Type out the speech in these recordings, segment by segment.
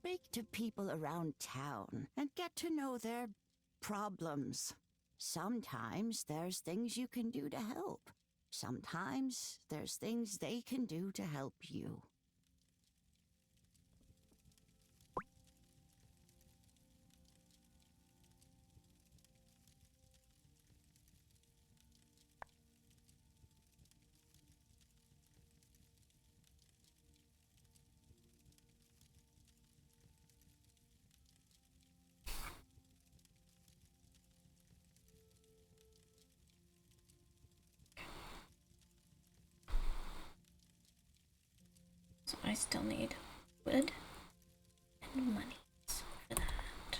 speak to people around town and get to know their problems. Sometimes there's things you can do to help. Sometimes there's things they can do to help you. So I still need wood and money for that.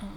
Oh.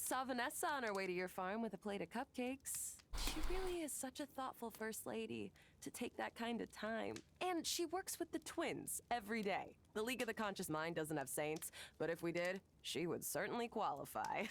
Saw Vanessa on her way to your farm with a plate of cupcakes. She really is such a thoughtful first lady to take that kind of time. And she works with the twins every day. The League of the Conscious Mind doesn't have saints, but if we did, she would certainly qualify.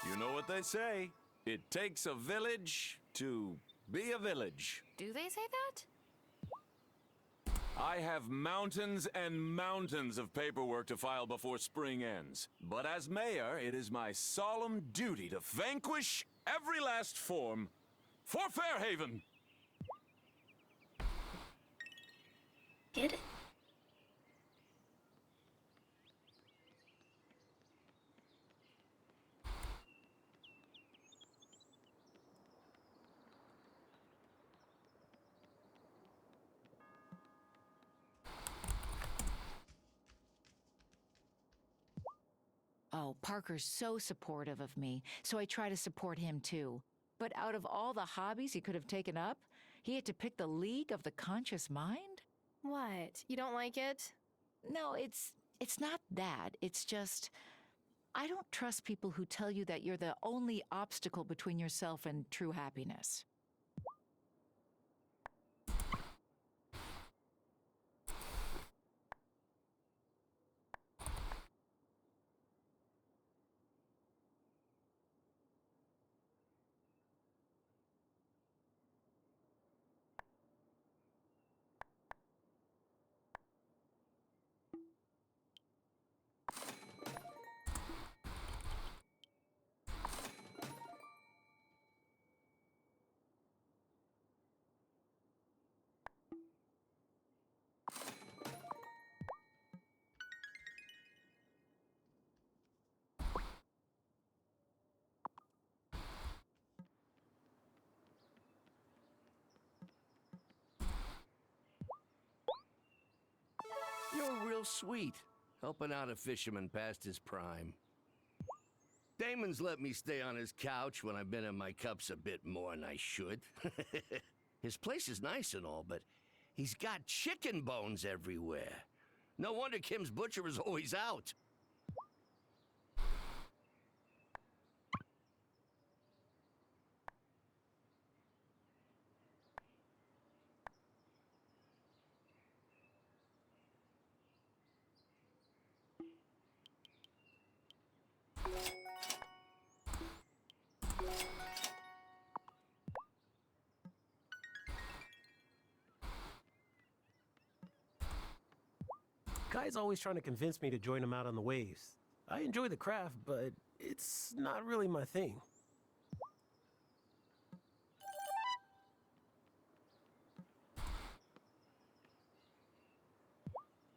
You know what they say. It takes a village to be a village. Do they say that? I have mountains and mountains of paperwork to file before spring ends. But as mayor, it is my solemn duty to vanquish every last form for Fairhaven. Get it? Oh, Parker's so supportive of me, so I try to support him too. But out of all the hobbies he could have taken up, he had to pick the League of the Conscious Mind? What? You don't like it? No, it's not that. It's just I don't trust people who tell you that you're the only obstacle between yourself and true happiness. You're real sweet, helping out a fisherman past his prime. Damon's let me stay on his couch when I've been in my cups a bit more than I should. His place is nice and all, but he's got chicken bones everywhere. No wonder Kim's butcher is always out. Guy's always trying to convince me to join him out on the waves. I enjoy the craft, but it's not really my thing.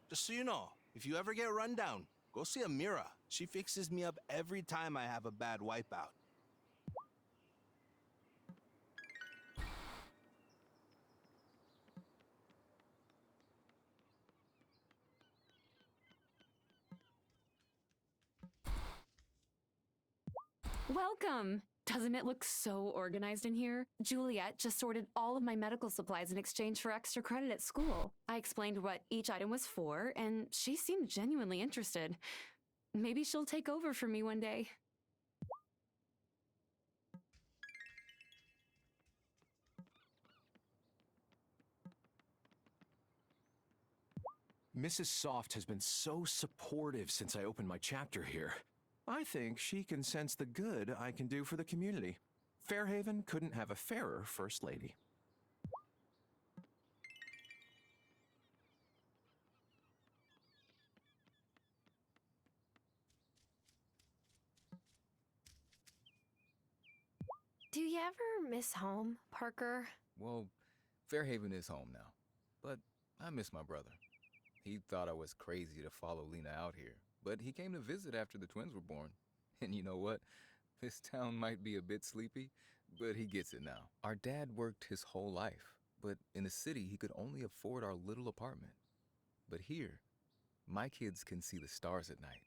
Just so you know, if you ever get run down, go see Amira. She fixes me up every time I have a bad wipeout. Welcome. Doesn't it look so organized in here? Juliet just sorted all of my medical supplies in exchange for extra credit at school. I explained what each item was for, and she seemed genuinely interested. Maybe she'll take over for me one day. Mrs. Soft has been so supportive since I opened my chapter here. I think she can sense the good I can do for the community. Fairhaven couldn't have a fairer First Lady. Do you ever miss home, Parker? Well, Fairhaven is home now, but I miss my brother. He thought I was crazy to follow Lena out here, but he came to visit after the twins were born. And you know what? This town might be a bit sleepy, but he gets it now. Our dad worked his whole life, but in the city he could only afford our little apartment. But here, my kids can see the stars at night.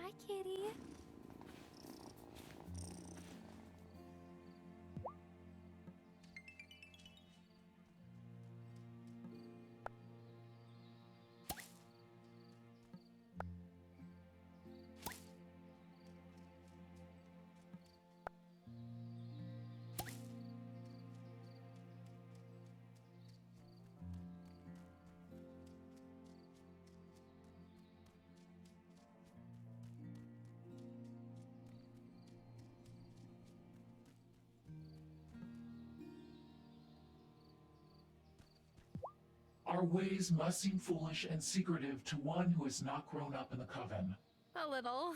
Hi, kitty. Our ways must seem foolish and secretive to one who has not grown up in the Coven. A little.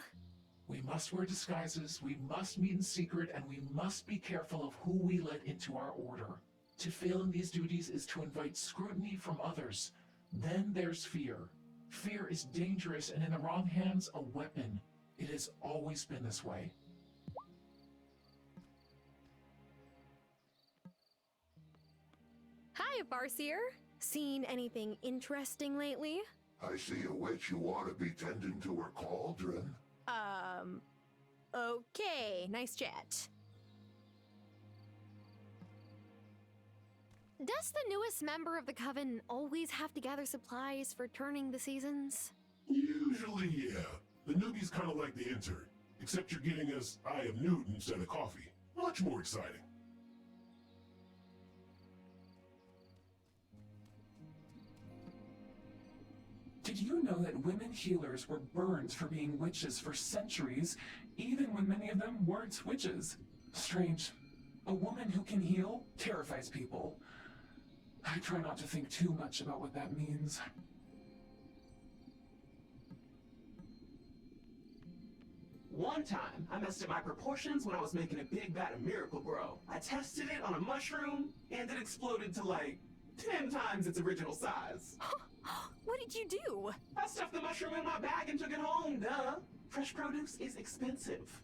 We must wear disguises, we must meet in secret, and we must be careful of who we let into our order. To fail in these duties is to invite scrutiny from others. Then there's fear. Fear is dangerous and in the wrong hands, a weapon. It has always been this way. Hi, Farseer. Seen anything interesting lately? I see a witch who ought to be tending to her cauldron. Okay, nice chat. Does the newest member of the Coven always have to gather supplies for turning the seasons? Usually, yeah. The newbie's kind of like the intern, except you're getting us Eye of Newt instead of coffee. Much more exciting. Did you know that women healers were burned for being witches for centuries, even when many of them weren't witches? Strange. A woman who can heal terrifies people. I try not to think too much about what that means. One time, I messed up my proportions when I was making a big vat of Miracle Grow. I tested it on a mushroom, and it exploded to like 10 times its original size. What did you do? I stuffed the mushroom in my bag and took it home, duh. Fresh produce is expensive.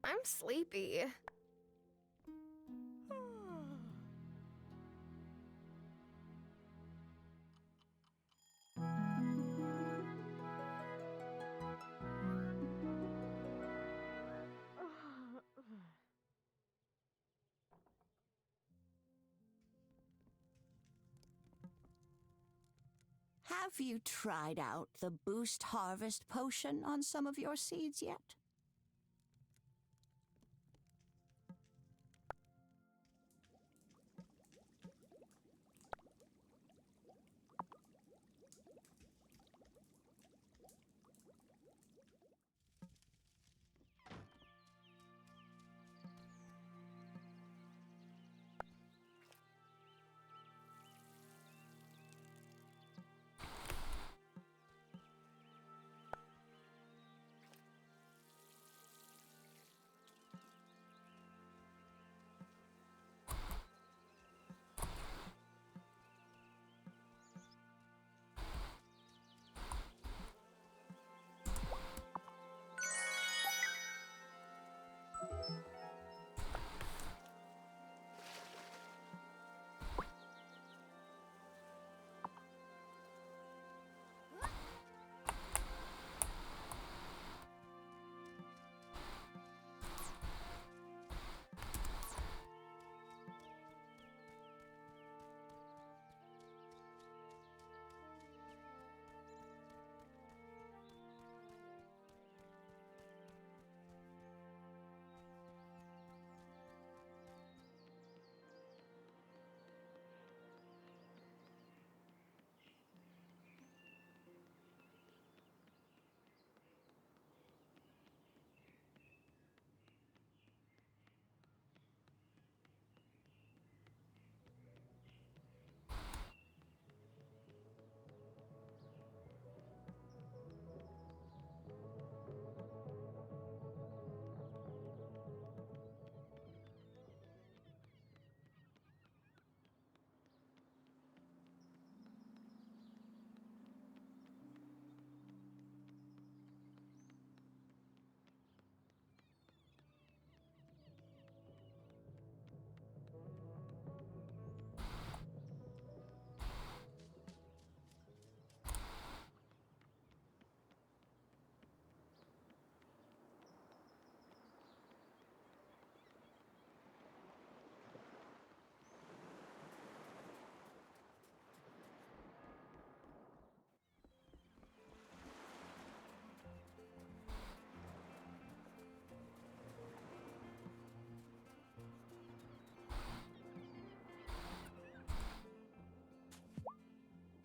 I'm sleepy. Have you tried out the Boost Harvest potion on some of your seeds yet?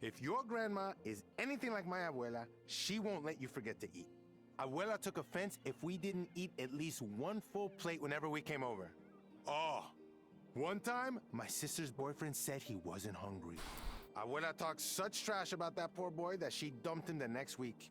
If your grandma is anything like my abuela, she won't let you forget to eat. Abuela took offense if we didn't eat at least one full plate whenever we came over. Oh, one time, my sister's boyfriend said he wasn't hungry. Abuela talked such trash about that poor boy that she dumped him the next week.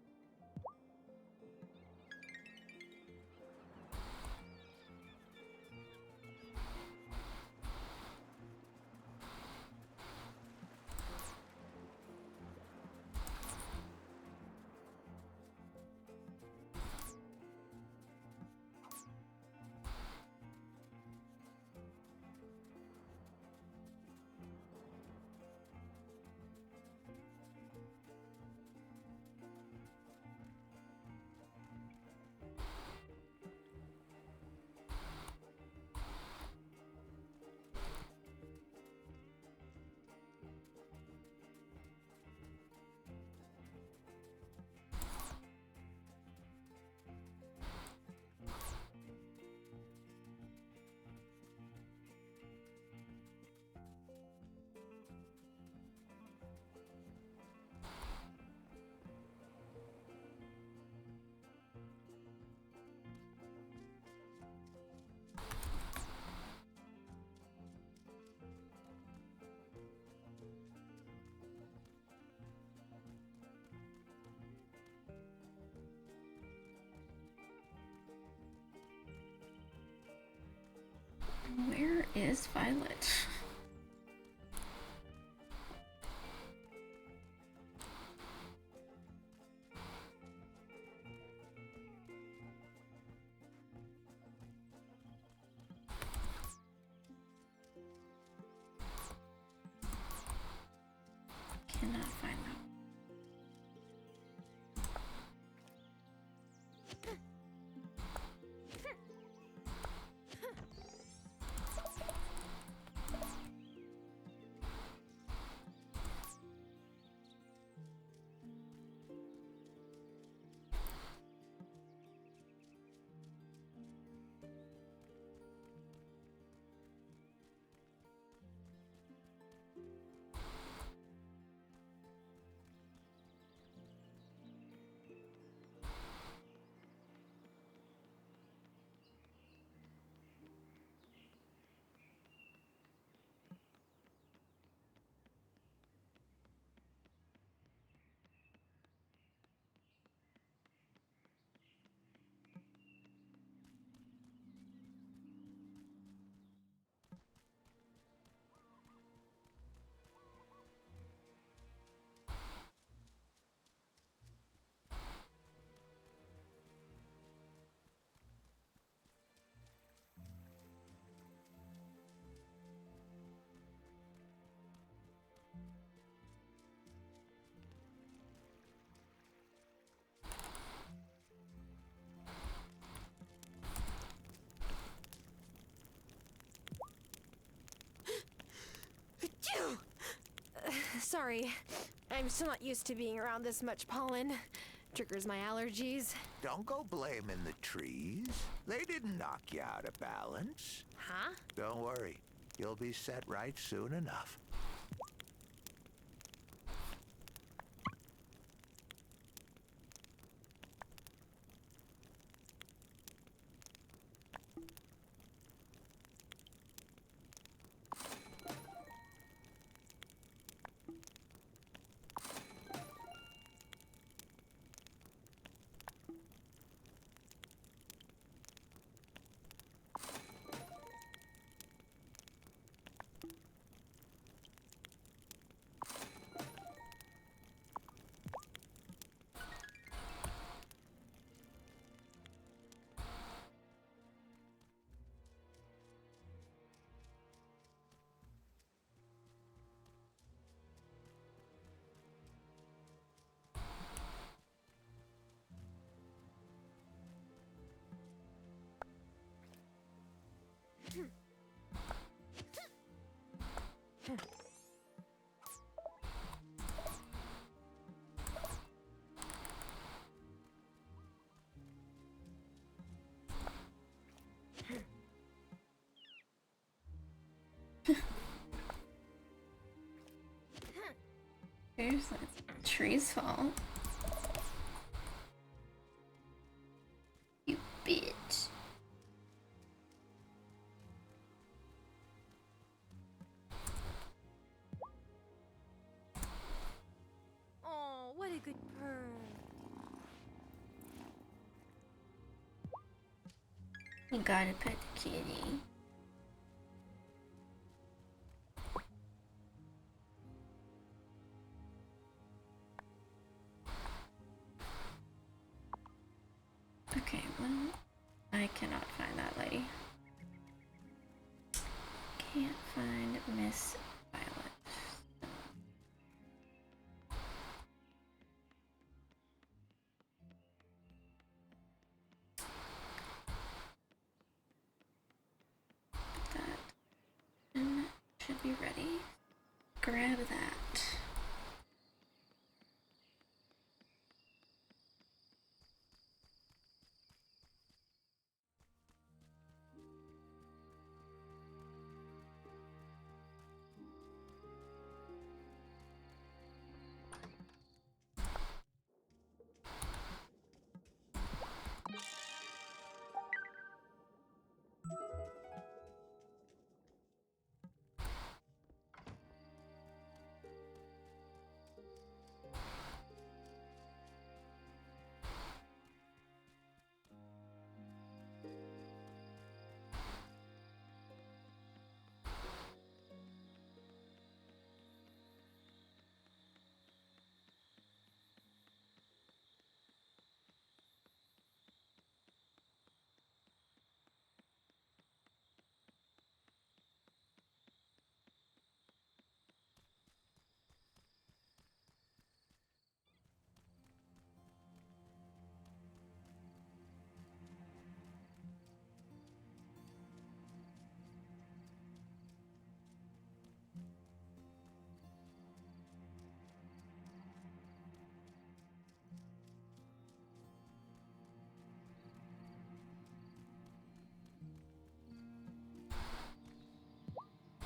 Where is Violet? Cannot find them. Sorry, I'm still not used to being around this much pollen. Triggers my allergies. Don't go blaming the trees. They didn't knock you out of balance. Huh? Don't worry. You'll be set right soon enough. Seriously, it's tree's fault. You bitch. Oh, what a good bird. You gotta pet the kitty. Okay, well, I cannot find that lady. Can't find Miss Violet. That should be ready. Grab that.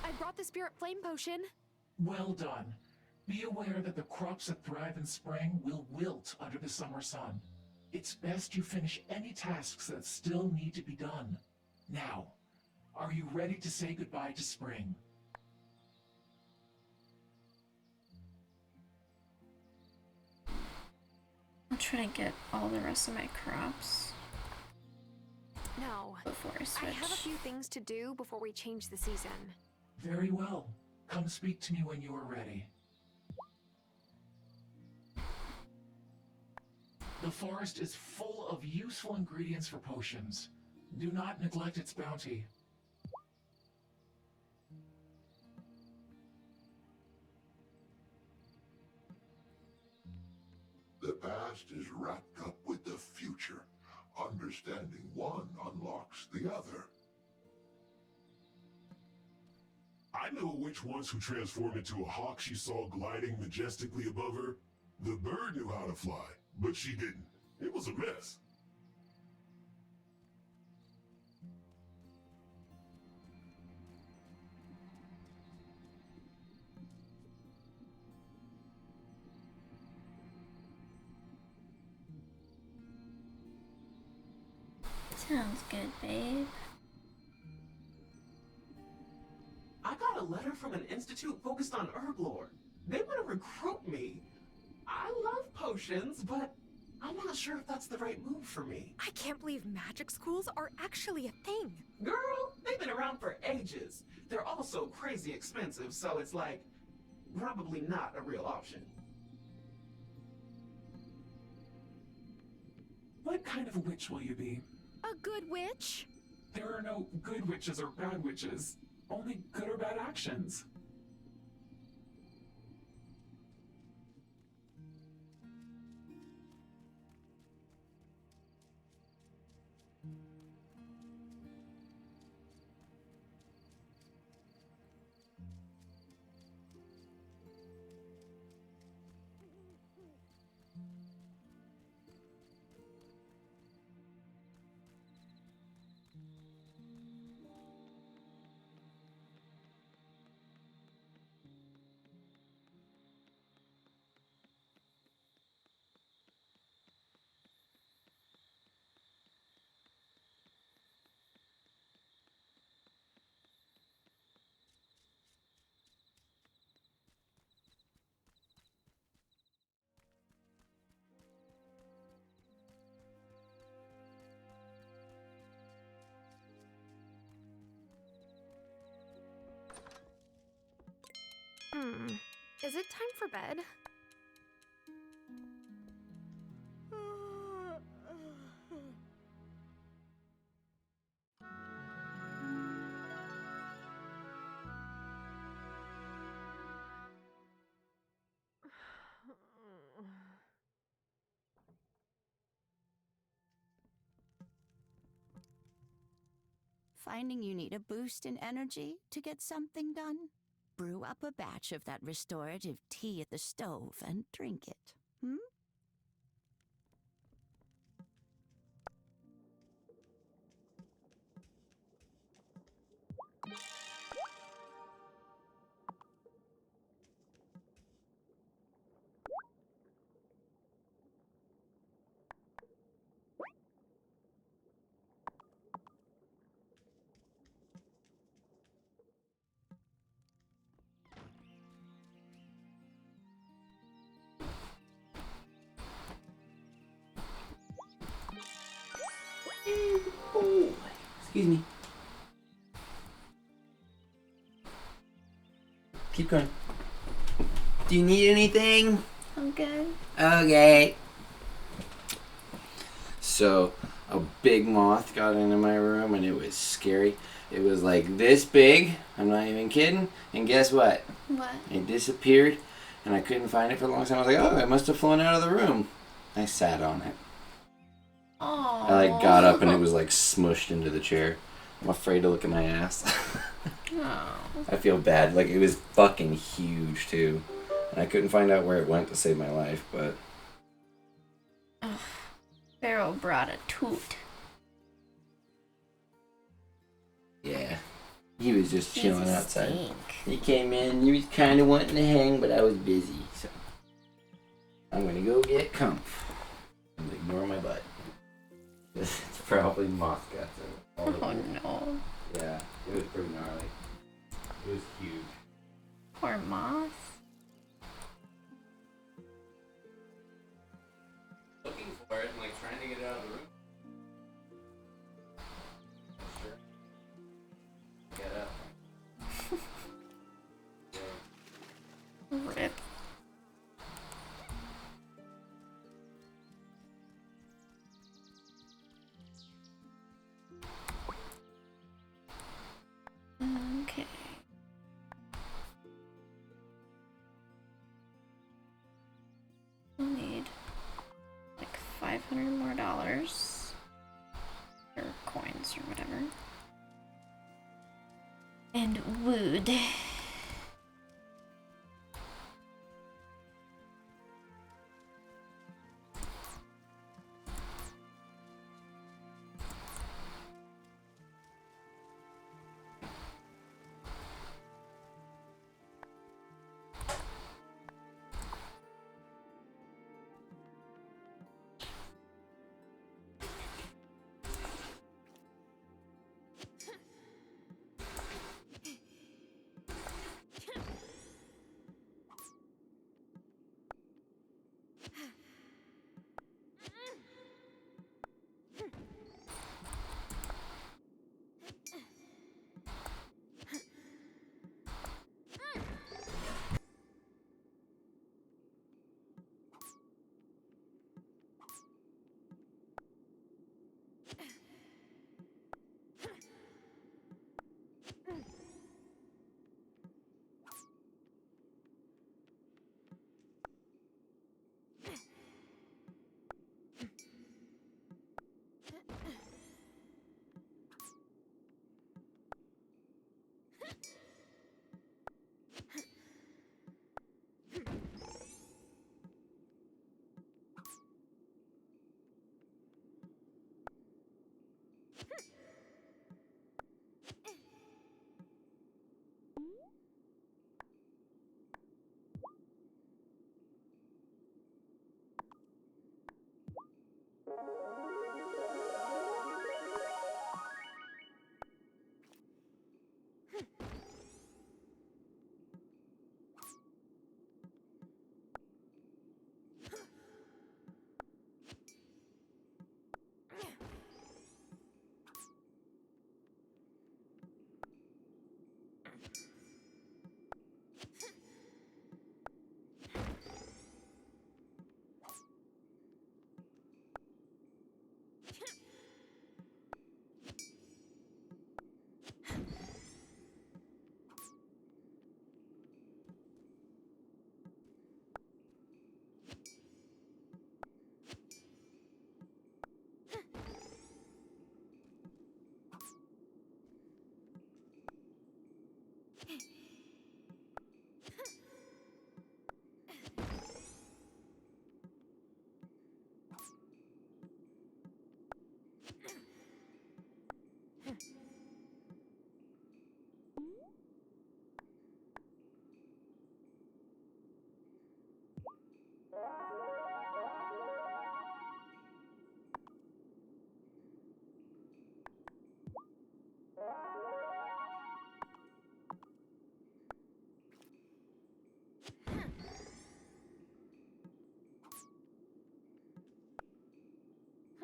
I brought the spirit flame potion. Well done. Be aware that the crops that thrive in spring will wilt under the summer sun. It's best you finish any tasks that still need to be done. Now, are you ready to say goodbye to spring? I'll try to get all the rest of my crops No. before I switch. I have a few things to do before we change the season. Very well. Come speak to me when you are ready. The forest is full of useful ingredients for potions. Do not neglect its bounty. The past is wrapped up with the future. Understanding one unlocks the other. I know which ones who transformed into a hawk she saw gliding majestically above her. The bird knew how to fly, but she didn't. It was a mess. Sounds good, babe. I got a letter from an institute focused on herb lore. They want to recruit me. I love potions, but I'm not sure if that's the right move for me. I can't believe magic schools are actually a thing. Girl, they've been around for ages. They're also crazy expensive, so it's like, probably not a real option. What kind of witch will you be? A good witch? There are no good witches or bad witches. Only good or bad actions. Is it time for bed? Finding you need a boost in energy to get something done? Brew up a batch of that restorative tea at the stove and drink it. Hmm? Oh, excuse me. Keep going. Do you need anything? I'm good. Okay. So, a big moth got into my room and it was scary. It was like this big, I'm not even kidding. And guess what? What? It disappeared and I couldn't find it for a long time. I was like, oh, it must have flown out of the room. I sat on it. Oh. I like got up and it was like smushed into the chair. I'm afraid to look at my ass. I feel bad. Like it was fucking huge too. And I couldn't find out where it went to save my life, but Pharaoh brought a toot. yeah. He was just He's chilling a outside. stink. He came in, he was kinda wanting to hang, but I was busy, so I'm gonna go get comf. And ignore my butt. It's probably moth guts. Oh no. Yeah, it was pretty gnarly. It was huge. Poor moth. Looking for it and like trying to get it out of the room. Sure. Get up. Rip. Okay. We'll need like $500 more or coins or whatever. And wood.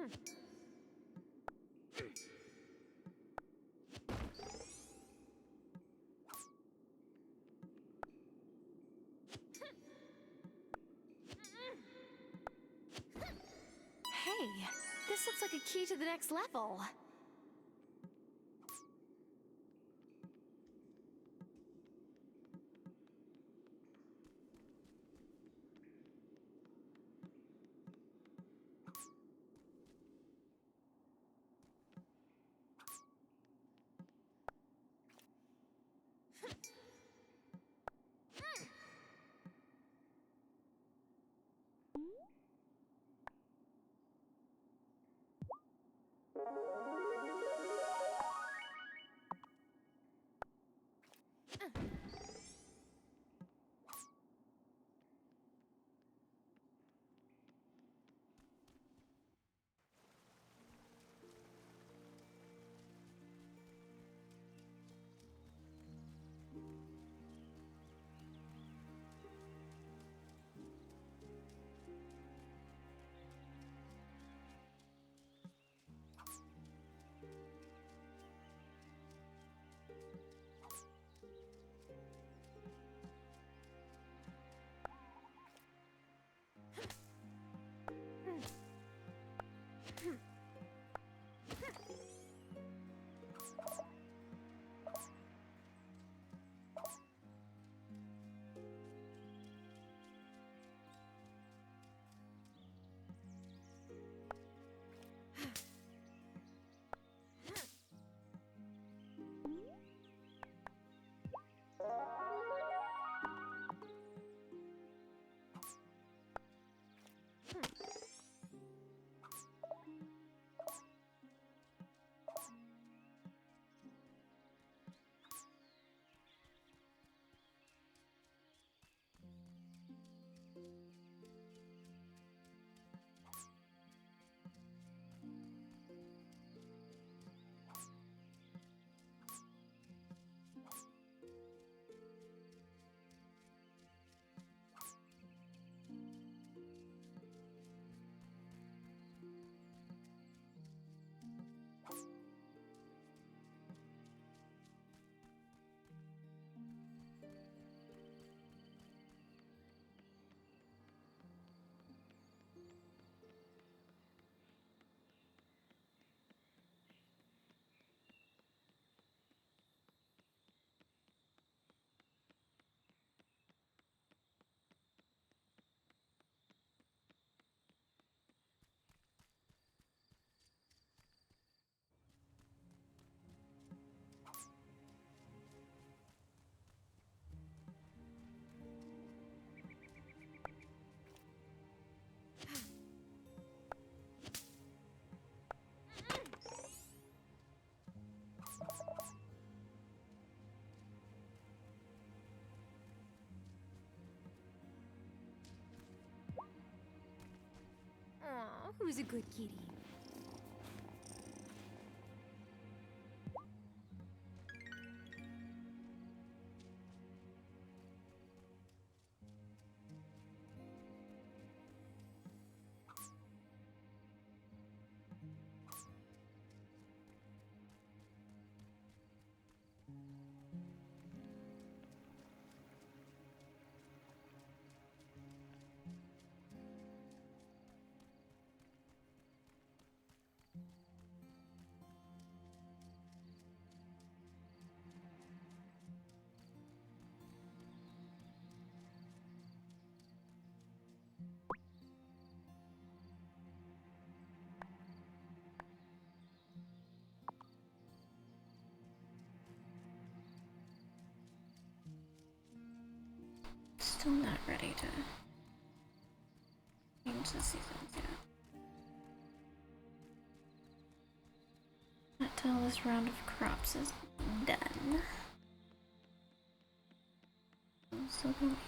Hey, this looks like a key to the next level. Aw, who's a good kitty? Still not ready to change the seasons yet. Not till this round of crops is done. I'm still gonna wait.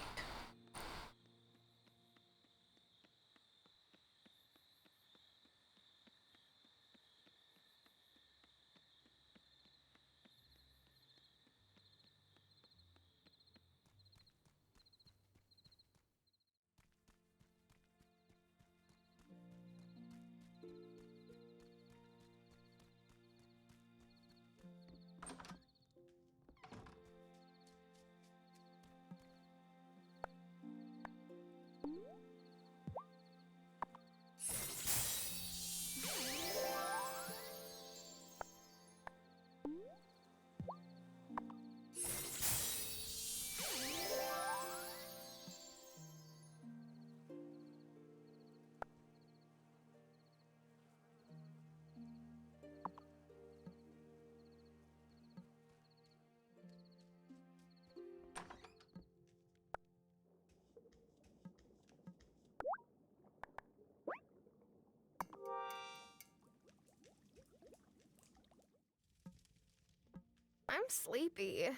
sleepy.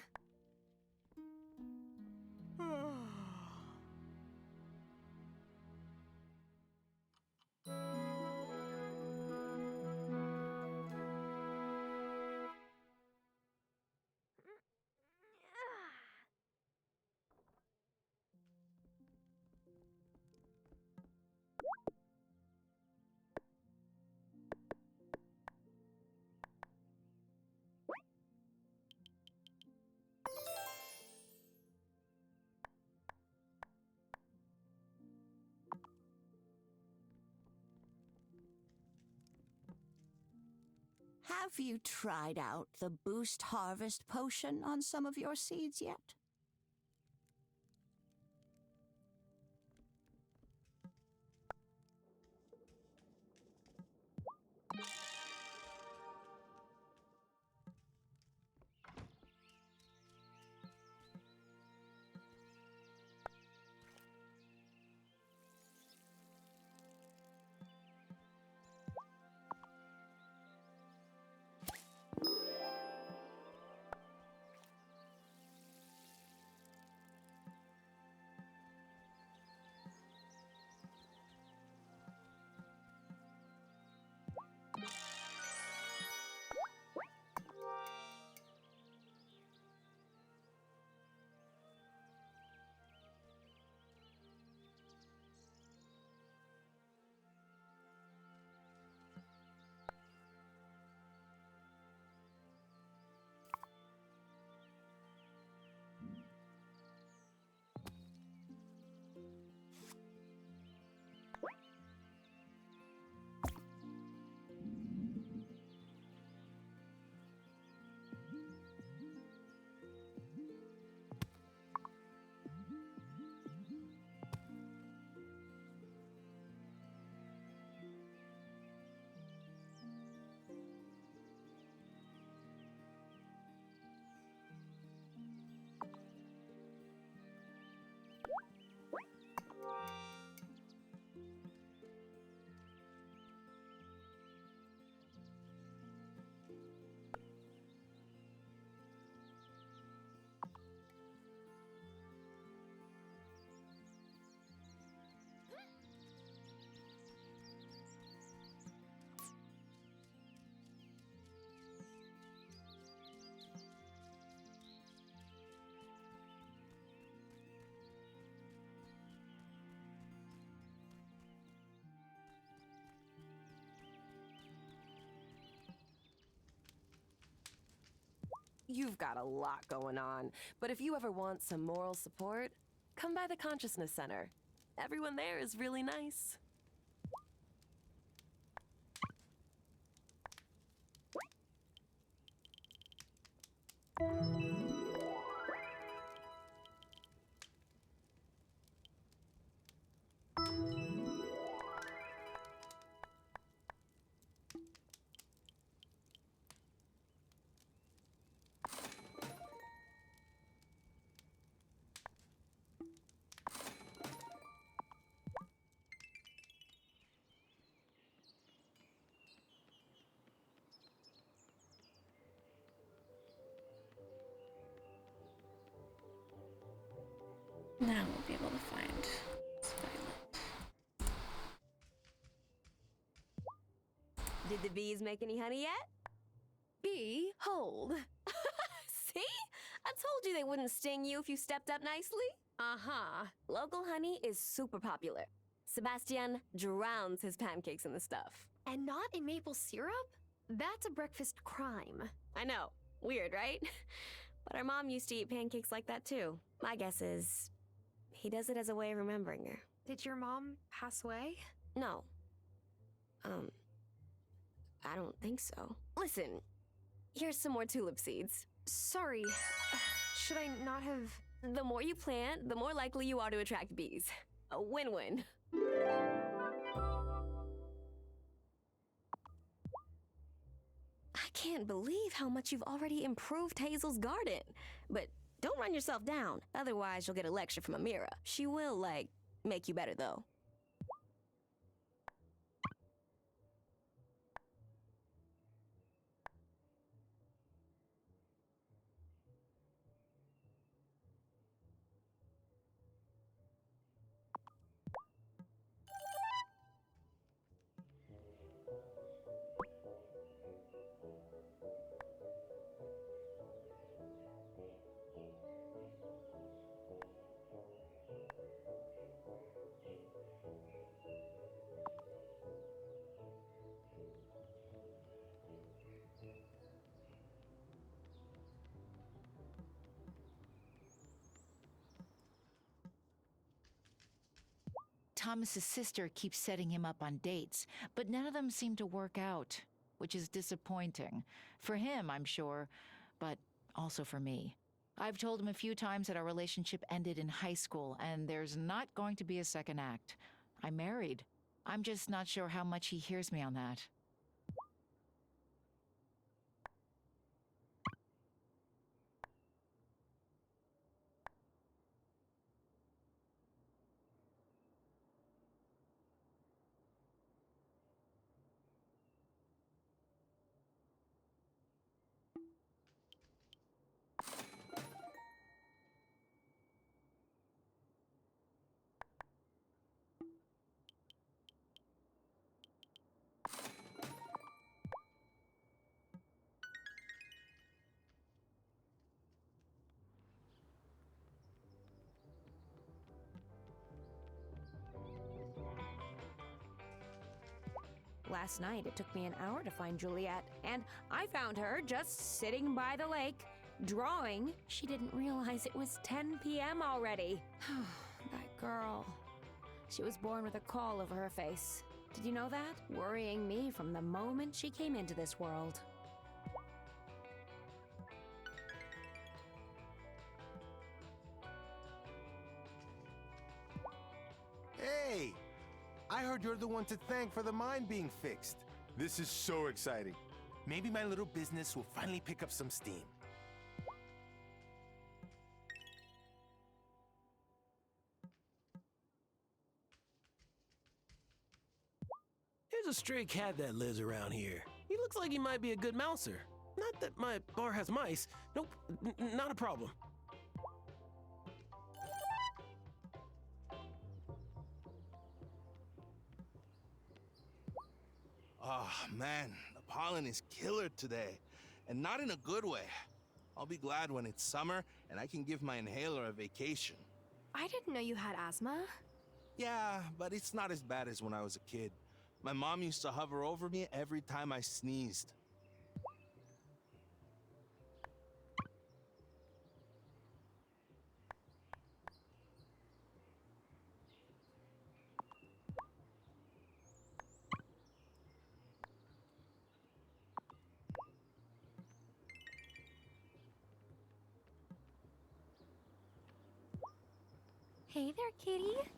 Have you tried out the Boost Harvest potion on some of your seeds yet? You've got a lot going on, but if you ever want some moral support, come by the Consciousness Center. Everyone there is really nice. Now we'll be able to find this violet. Did the bees make any honey yet? Bee, hold. See? I told you they wouldn't sting you if you stepped up nicely. Uh-huh. Local honey is super popular. Sebastian drowns his pancakes in the stuff. And not in maple syrup? That's a breakfast crime. I know. Weird, right? But our mom used to eat pancakes like that too. My guess is he does it as a way of remembering her. Did your mom pass away? No. I don't think so. Listen, here's some more tulip seeds. Sorry. Should I not have... The more you plant, the more likely you are to attract bees. A win-win. I can't believe how much you've already improved Hazel's garden. But don't run yourself down. Otherwise, you'll get a lecture from Amira. She will, make you better, though. Thomas's sister keeps setting him up on dates, but none of them seem to work out, which is disappointing. For him, I'm sure, but also for me. I've told him a few times that our relationship ended in high school, and there's not going to be a second act. I'm married. I'm just not sure how much he hears me on that. Last night, it took me an hour to find Juliet, and I found her just sitting by the lake, drawing. She didn't realize it was 10 p.m. already. That girl. She was born with a caul over her face. Did you know that? Worrying me from the moment she came into this world. Hey! I heard you're the one to thank for the mine being fixed. This is so exciting. Maybe my little business will finally pick up some steam. There's a stray cat that lives around here. He looks like he might be a good mouser. Not that my bar has mice. Nope, not a problem. Oh, man, the pollen is killer today, and not in a good way. I'll be glad when it's summer and I can give my inhaler a vacation. I didn't know you had asthma. Yeah, but it's not as bad as when I was a kid. My mom used to hover over me every time I sneezed. Hey there, kitty.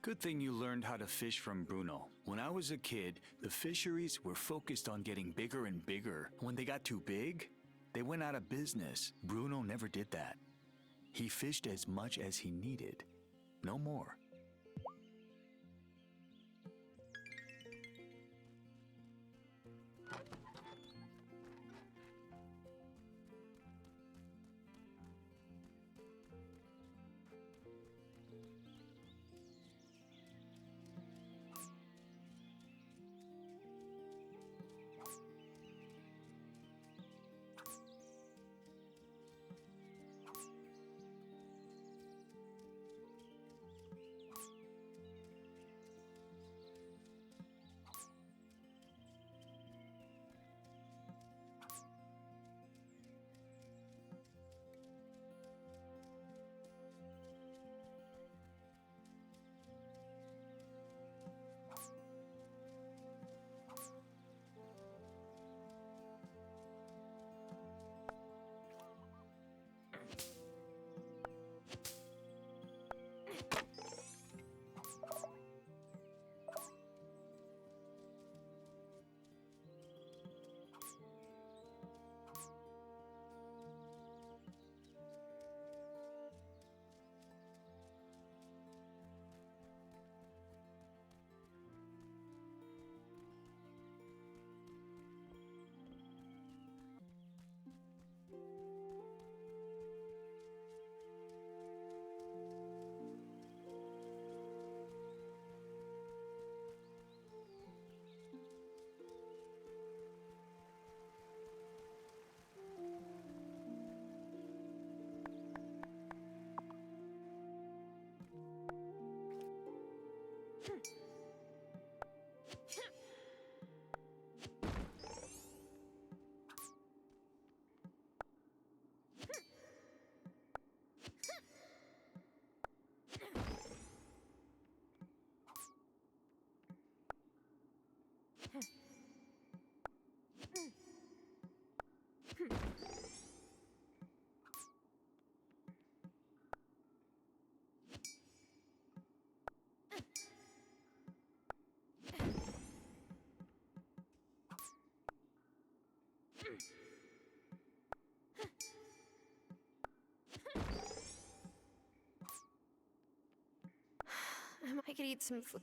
Good thing you learned how to fish from Bruno. When I was a kid, the fisheries were focused on getting bigger and bigger. When they got too big, they went out of business. Bruno never did that. He fished as much as he needed, no more. I could eat some food.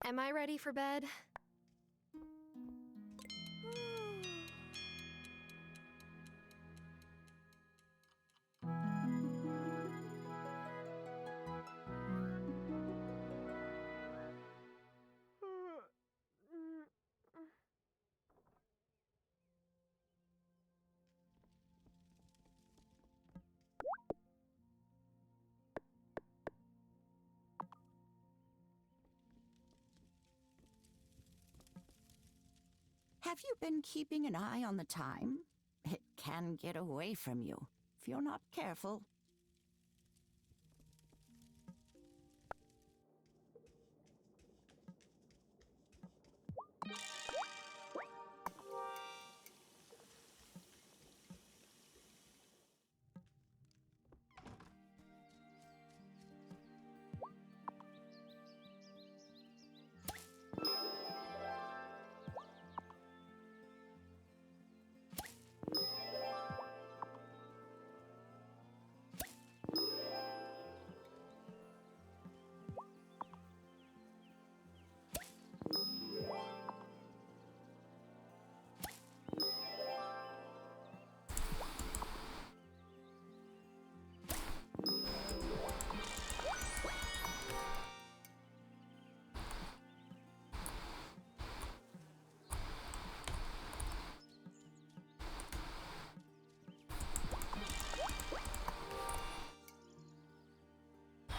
Am I ready for bed? Have you been keeping an eye on the time? It can get away from you if you're not careful.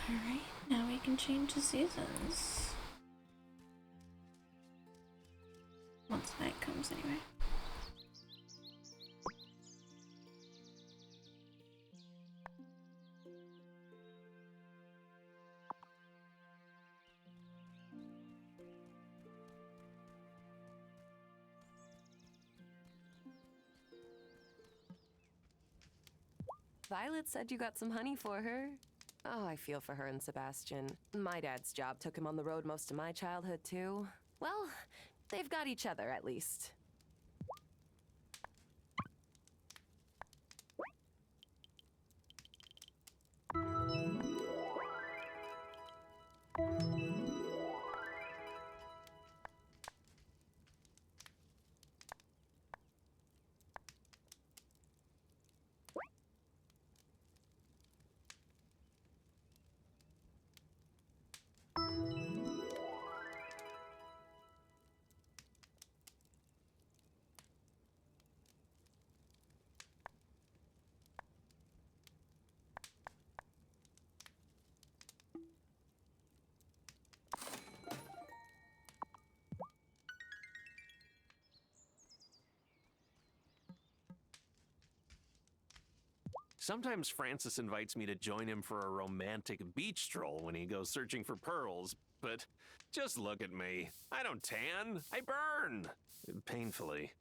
Alright, now we can change the seasons. Once night comes, anyway. Violet said you got some honey for her. Oh, I feel for her and Sebastian. My dad's job took him on the road most of my childhood, too. Well, they've got each other, at least. Sometimes Francis invites me to join him for a romantic beach stroll when he goes searching for pearls, but just look at me. I don't tan, I burn. Painfully.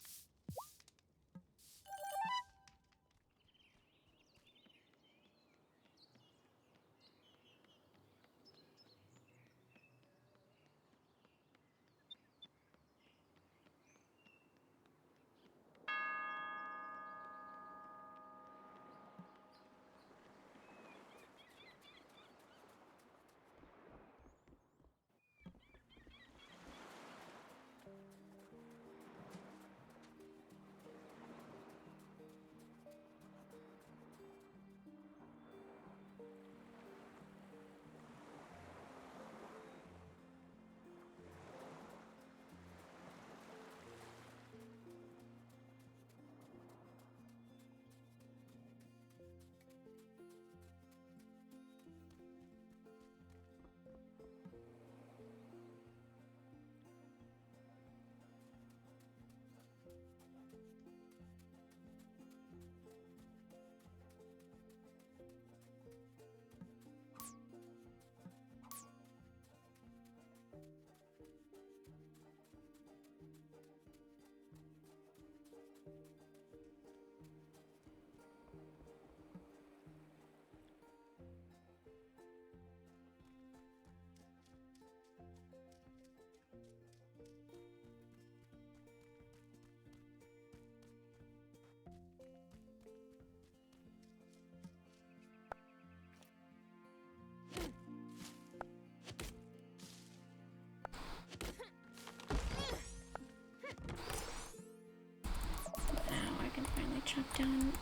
Now I can finally chop down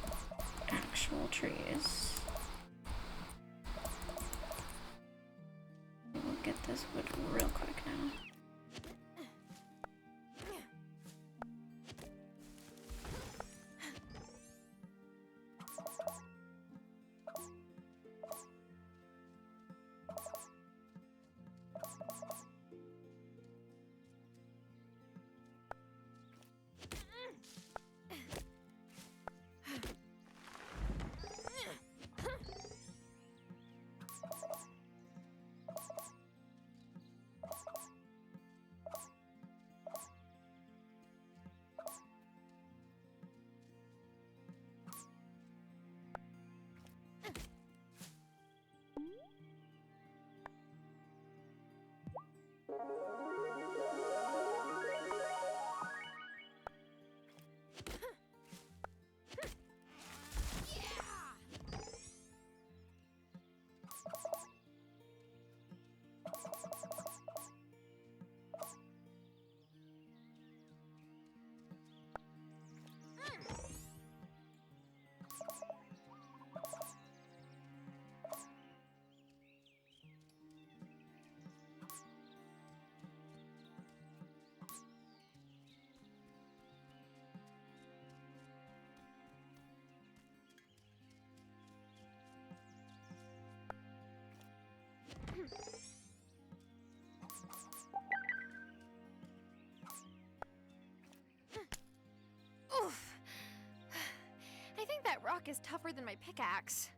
actual trees. We'll get this wood real quick now. Oof. I think that rock is tougher than my pickaxe.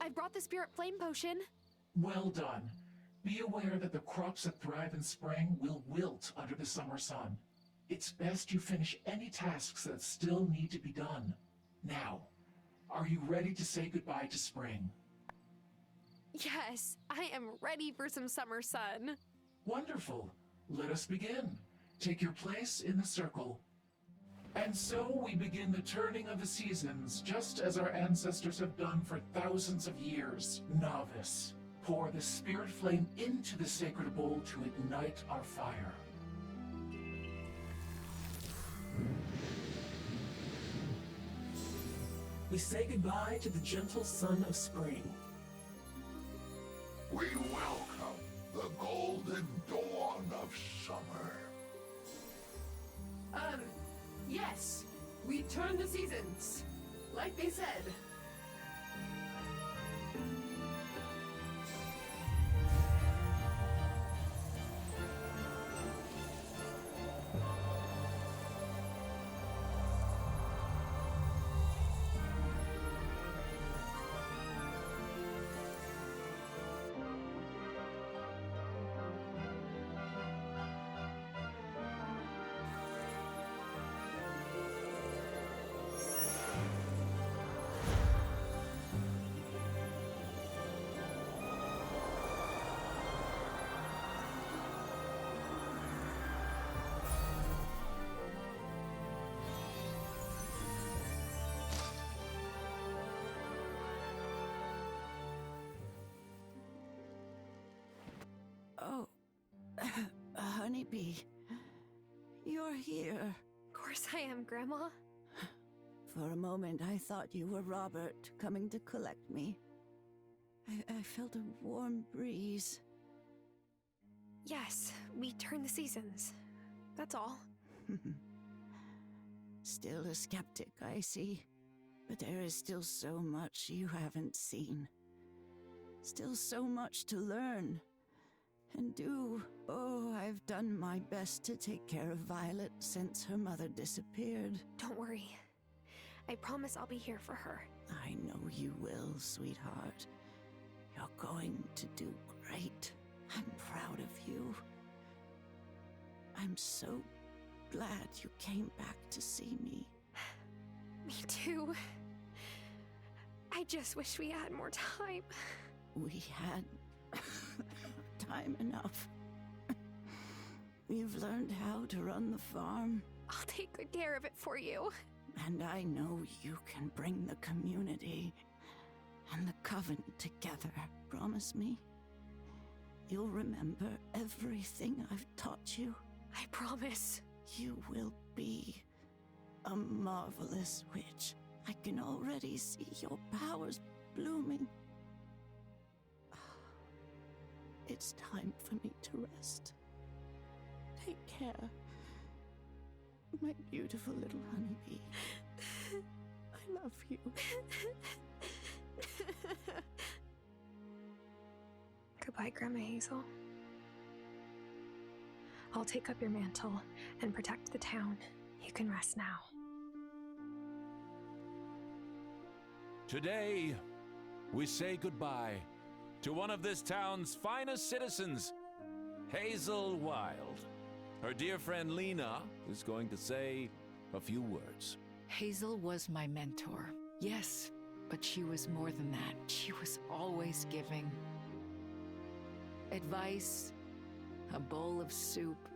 I brought the spirit flame potion. Well done. Be aware that the crops that thrive in spring will wilt under the summer sun. It's best you finish any tasks that still need to be done. Now, are you ready to say goodbye to spring? Yes, I am ready for some summer sun. Wonderful. Let us begin. Take your place in the circle. And so we begin the turning of the seasons, just as our ancestors have done for thousands of years. Novice, pour the spirit flame into the sacred bowl to ignite our fire. we say goodbye to the gentle sun of spring. We welcome the golden dawn of summer. Yes. We turn the seasons. Like they said. Oh, Honeybee, you're here. Of course I am, Grandma. For a moment, I thought you were Robert coming to collect me. I felt a warm breeze. Yes, we turn the seasons. That's all. Still a skeptic, I see. But there is still so much you haven't seen. Still so much to learn. And do. Oh, I've done my best to take care of Violet since her mother disappeared. Don't worry. I promise I'll be here for her. I know you will, sweetheart. You're going to do great. I'm proud of you. I'm so glad you came back to see me. Me too. I just wish we had more time. We had time enough. We've learned how to run the farm. I'll take good care of it for you. And I know you can bring the community and the coven together. Promise me? You'll remember everything I've taught you. I promise. You will be a marvelous witch. I can already see your powers blooming. It's time for me to rest. Take care, my beautiful little honeybee. I love you. Goodbye, Grandma Hazel. I'll take up your mantle and protect the town. You can rest now. Today, we say goodbye to one of this town's finest citizens, Hazel Wylde. Her dear friend Lena is going to say a few words. Hazel was my mentor. Yes, but she was more than that. She was always giving. Advice, a bowl of soup,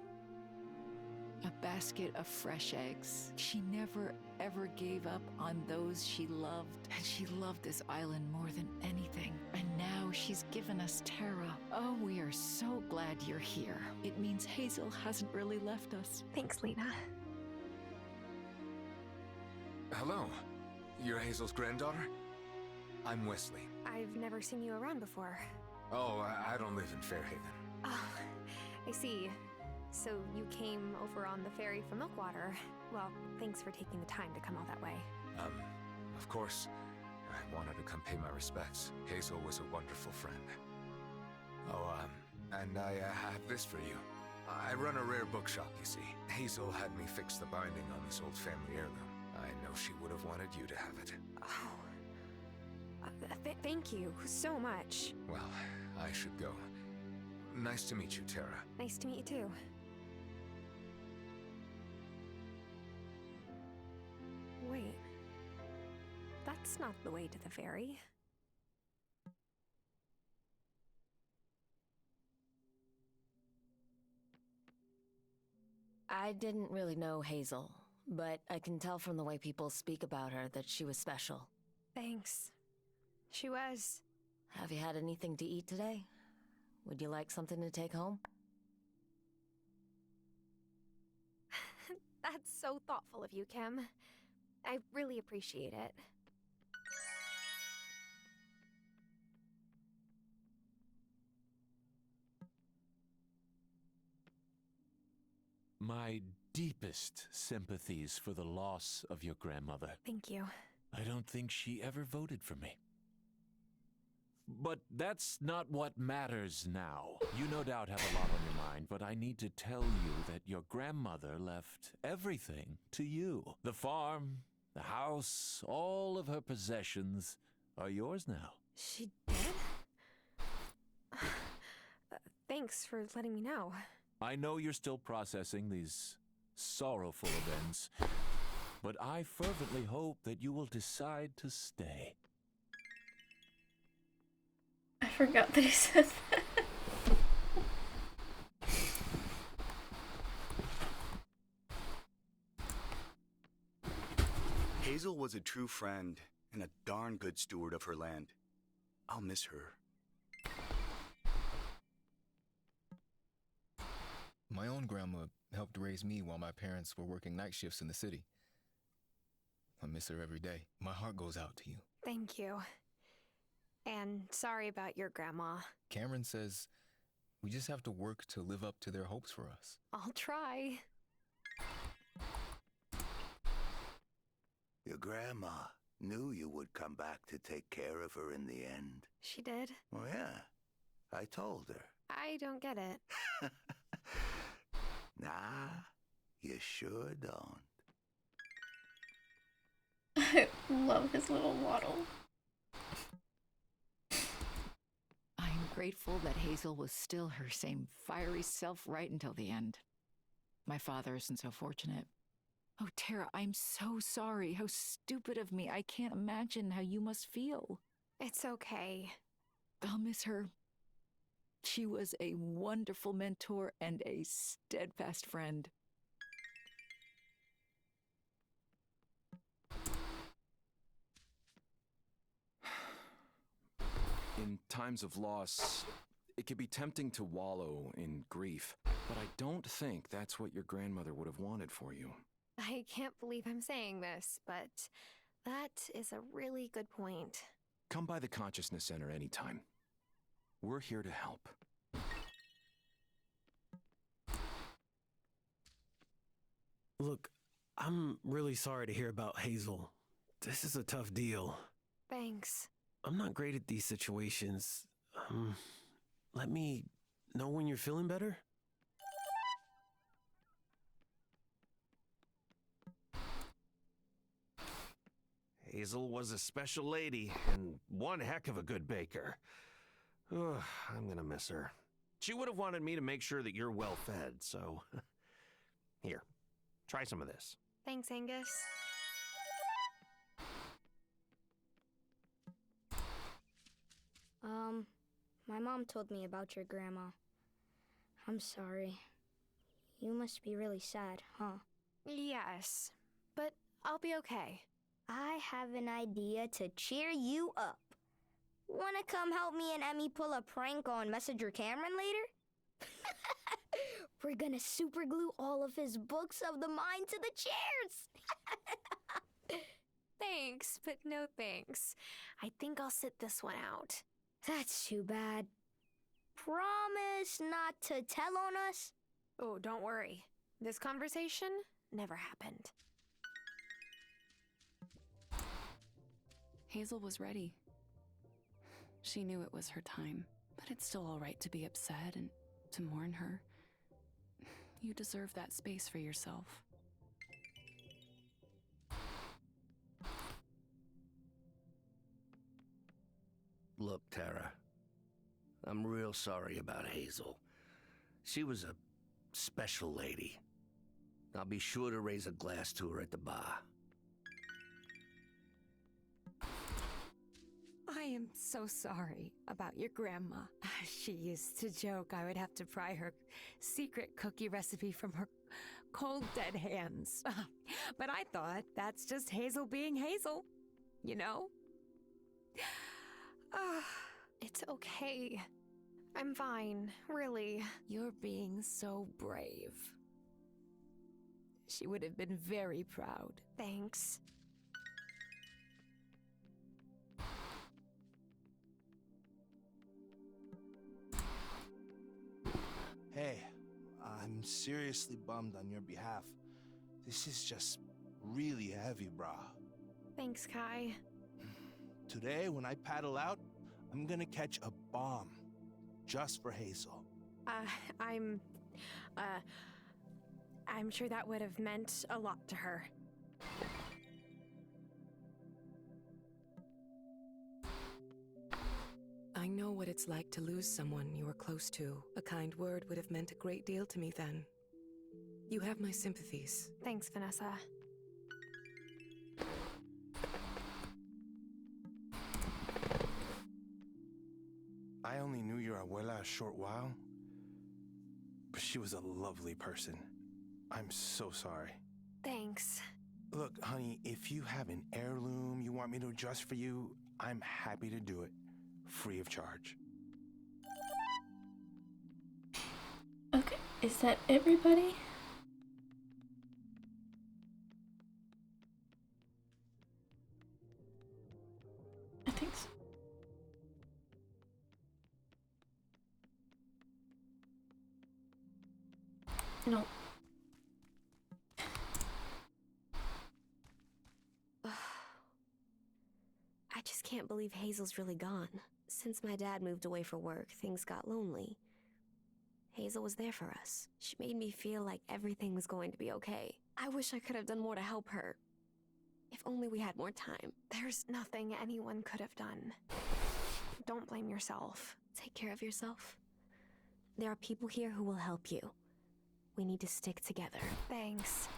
a basket of fresh eggs. She never, ever gave up on those she loved. And she loved this island more than anything. And now she's given us Terra. Oh, we are so glad you're here. It means Hazel hasn't really left us. Thanks, Lena. Hello. You're Hazel's granddaughter? I'm Wesley. I've never seen you around before. Oh, I don't live in Fairhaven. Oh, I see. So you came over on the ferry from Milkwater. Well, thanks for taking the time to come all that way. Of course, I wanted to come pay my respects. Hazel was a wonderful friend. Oh, and I have this for you. I run a rare bookshop, you see. Hazel had me fix the binding on this old family heirloom. I know she would have wanted you to have it. Oh. Thank you so much. Well, I should go. Nice to meet you, Terra. Nice to meet you too. Wait. That's not the way to the ferry. I didn't really know Hazel, but I can tell from the way people speak about her that she was special. Thanks. She was. Have you had anything to eat today? Would you like something to take home? That's so thoughtful of you, Kim. I really appreciate it. My deepest sympathies for the loss of your grandmother. Thank you. I don't think she ever voted for me. But that's not what matters now. You no doubt have a lot on your mind, but I need to tell you that your grandmother left everything to you. The farm, the house, all of her possessions are yours now. She did? Thanks for letting me know. I know you're still processing these sorrowful events, but I fervently hope that you will decide to stay. I forgot that he said that. Hazel was a true friend and a darn good steward of her land. I'll miss her. My own grandma helped raise me while my parents were working night shifts in the city. I miss her every day. My heart goes out to you. Thank you. And sorry about your grandma. Cameron says we just have to work to live up to their hopes for us. I'll try. Your grandma knew you would come back to take care of her in the end. She did? Oh, yeah. I told her. I don't get it. Nah, you sure don't. I love his little waddle. I'm grateful that Hazel was still her same fiery self right until the end. My father isn't so fortunate. Oh, Tara, I'm so sorry. How stupid of me. I can't imagine how you must feel. It's okay. I'll miss her. She was a wonderful mentor and a steadfast friend. In times of loss, it can be tempting to wallow in grief, but I don't think that's what your grandmother would have wanted for you. I can't believe I'm saying this, but that is a really good point. Come by the Consciousness Center anytime. We're here to help. Look, I'm really sorry to hear about Hazel. This is a tough deal. Thanks. I'm not great at these situations. Let me know when you're feeling better? Hazel was a special lady and one heck of a good baker. Ugh, I'm gonna miss her. She would have wanted me to make sure that you're well fed, so here, try some of this. Thanks, Angus. My mom told me about your grandma. I'm sorry. You must be really sad, huh? Yes, but I'll be okay. I have an idea to cheer you up. Wanna come help me and Emmy pull a prank on Messenger Cameron later? We're gonna super glue all of his books of the mind to the chairs. Thanks, but no thanks. I think I'll sit this one out. That's too bad. Promise not to tell on us? Oh, don't worry. This conversation never happened. Hazel was ready. She knew it was her time, but it's still all right to be upset and to mourn her. You deserve that space for yourself. Look, Tara, I'm real sorry about Hazel. She was a special lady. I'll be sure to raise a glass to her at the bar. I am so sorry about your grandma. She used to joke I would have to pry her secret cookie recipe from her cold, dead hands. But I thought that's just Hazel being Hazel, you know? It's okay. I'm fine, really. You're being so brave. She would have been very proud. Thanks. Hey, I'm seriously bummed on your behalf. This is just really heavy, brah. Thanks, Kai. Today, when I paddle out, I'm gonna catch a bomb. Just for Hazel. I'm sure that would have meant a lot to her. I know what it's like to lose someone you were close to. A kind word would have meant a great deal to me then. You have my sympathies. Thanks, Vanessa. I only knew your abuela a short while, but she was a lovely person. I'm so sorry. Thanks. Look, honey, if you have an heirloom you want me to adjust for you, I'm happy to do it, free of charge. Okay, is that everybody? I think so. No. I just can't believe Hazel's really gone. Since my dad moved away for work, things got lonely. Hazel was there for us. She made me feel like everything was going to be okay. I wish I could have done more to help her. If only we had more time. There's nothing anyone could have done. Don't blame yourself. Take care of yourself. There are people here who will help you. We need to stick together. Thanks.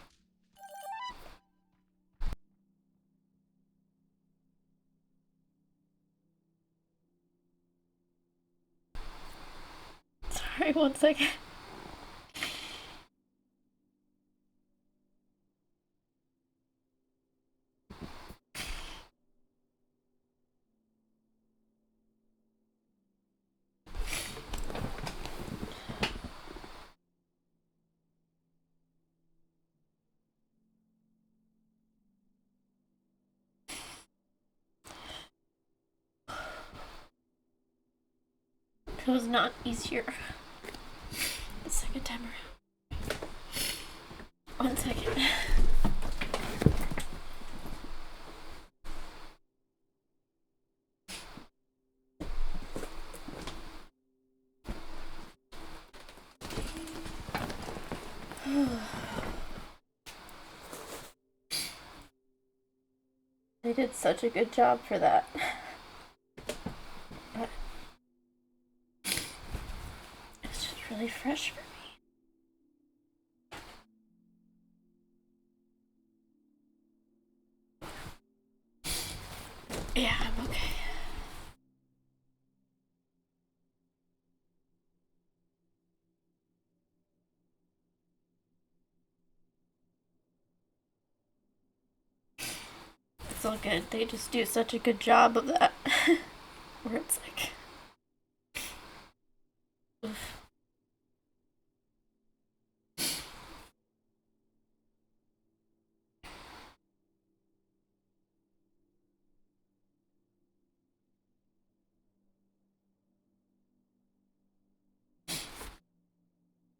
Sorry, one second. It was not easier the second time around. One second. They did such a good job for that. But it's just really fresh for me. Yeah, I'm okay. It's all good. They just do such a good job of that. Where it's like... Oof.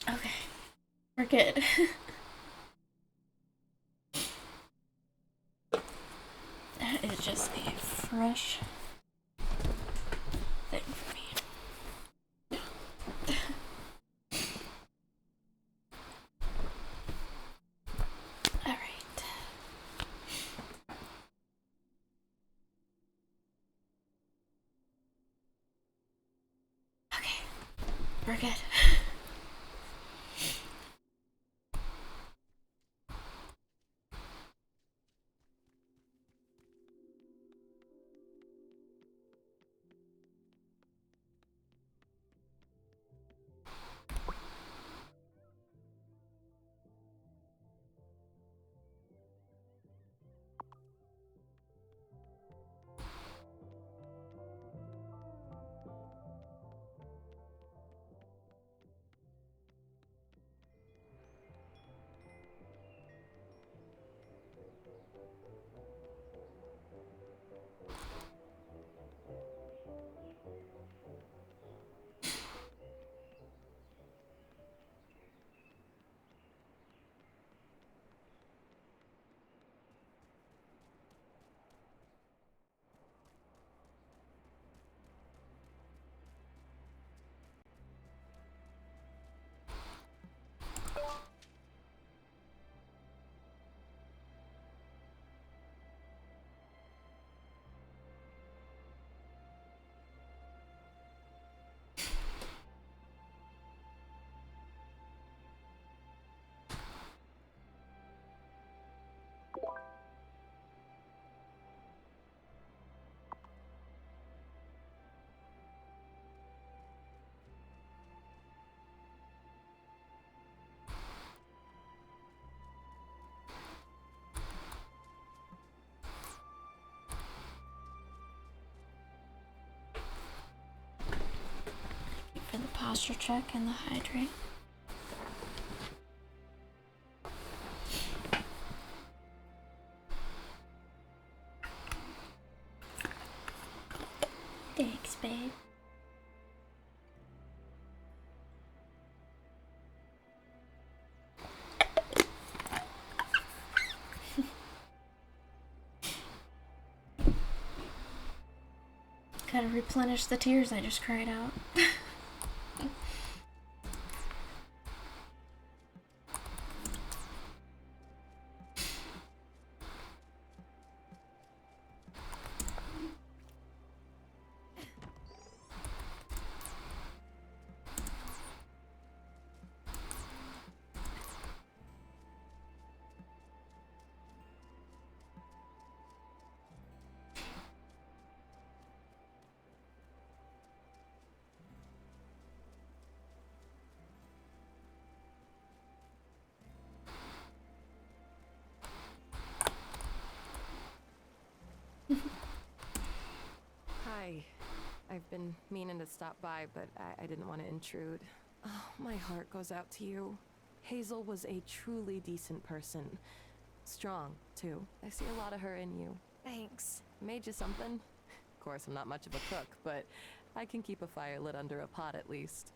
Okay. We're good. That is just a fresh thing for me. Alright. Okay. We're good. posture check and the hydrate. Thanks, babe. Gotta replenish the tears I just cried out. Hi. I've been meaning to stop by, but I didn't want to intrude. Oh, my heart goes out to you. Hazel was a truly decent person. Strong, too. I see a lot of her in you. Thanks. Made you something? Of course, I'm not much of a cook, but I can keep a fire lit under a pot at least.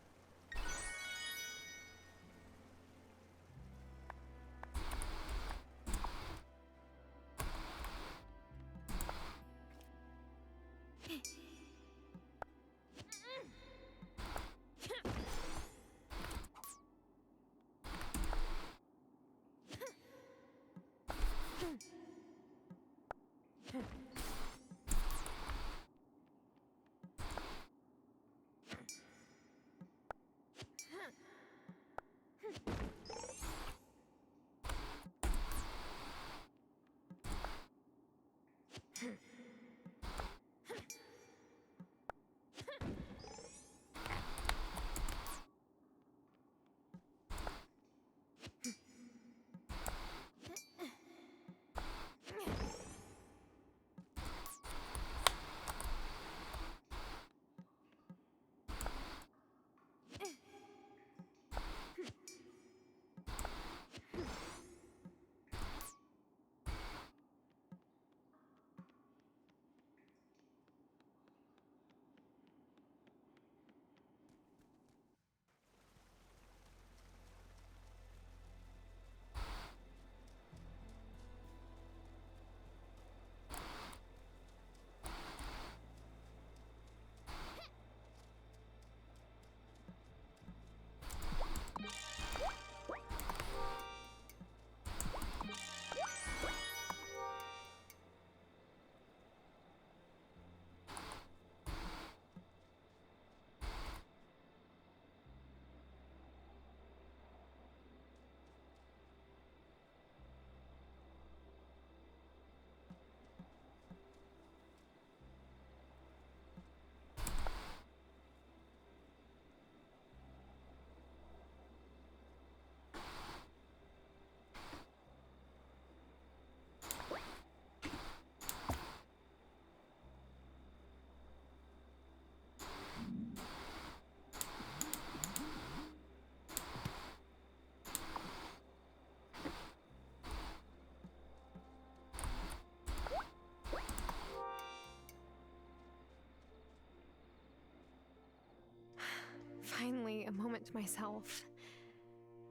Finally, a moment to myself.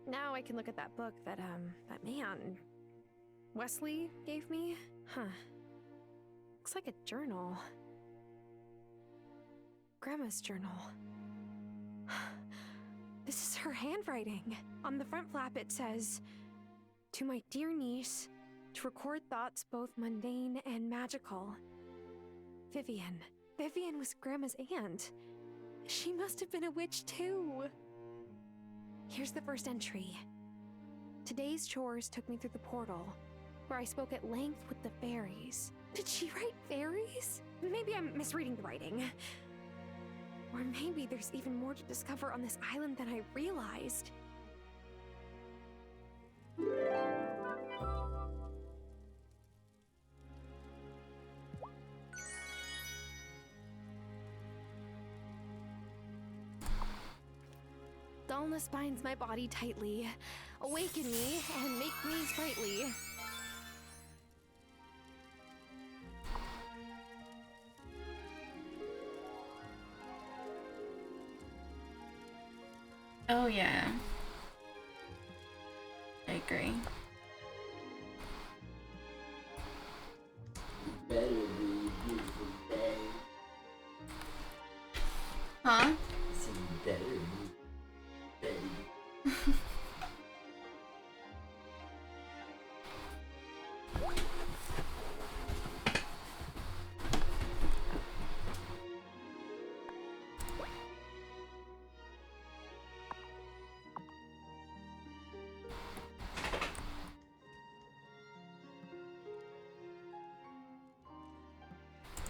Now I can look at that book that man, Wesley gave me. Huh. Looks like a journal. Grandma's journal. This is her handwriting. On the front flap it says, "To my dear niece, to record thoughts both mundane and magical. Vivian. Vivian was Grandma's aunt. She must have been a witch too." Here's the first entry. "Today's chores took me through the portal, where I spoke at length with the fairies." Did she write fairies? Maybe I'm misreading the writing. Or maybe there's even more to discover on this island than I realized. Dullness binds my body tightly. Awaken me and make me sprightly. Oh yeah. I agree. Huh?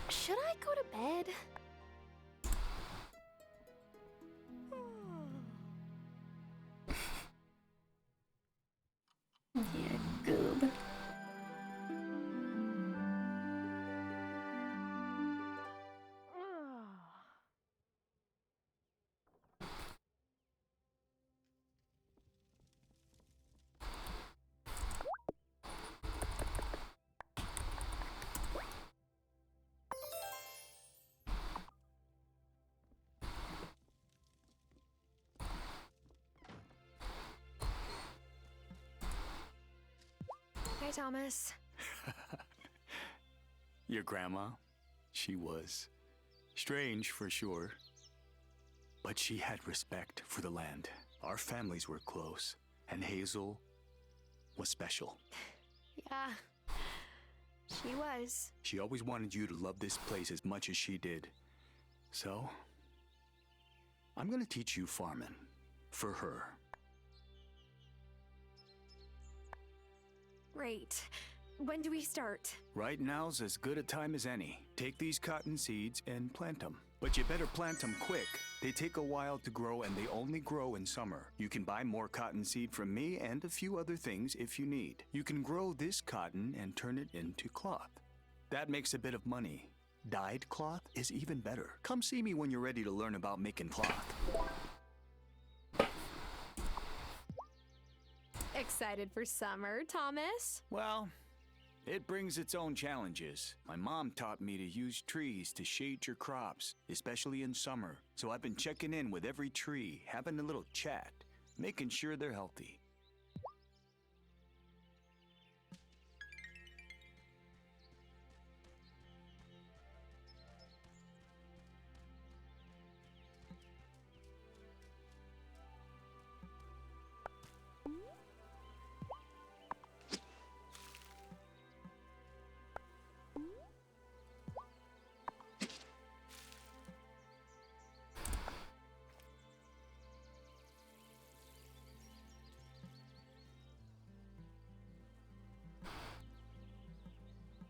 Should I go to bed? Yeah, goob. Hi, Thomas. Your grandma, she was strange for sure, but she had respect for the land. Our families were close, and Hazel was special. Yeah, she was. She always wanted you to love this place as much as she did. So, I'm gonna teach you farming for her. Great. When do we start? Right now's as good a time as any. Take these cotton seeds and plant them. But you better plant them quick. They take a while to grow and they only grow in summer. You can buy more cotton seed from me and a few other things if you need. You can grow this cotton and turn it into cloth. That makes a bit of money. Dyed cloth is even better. Come see me when you're ready to learn about making cloth. Excited for summer, Thomas? Well, it brings its own challenges. My mom taught me to use trees to shade your crops, especially in summer. So I've been checking in with every tree, having a little chat, making sure they're healthy.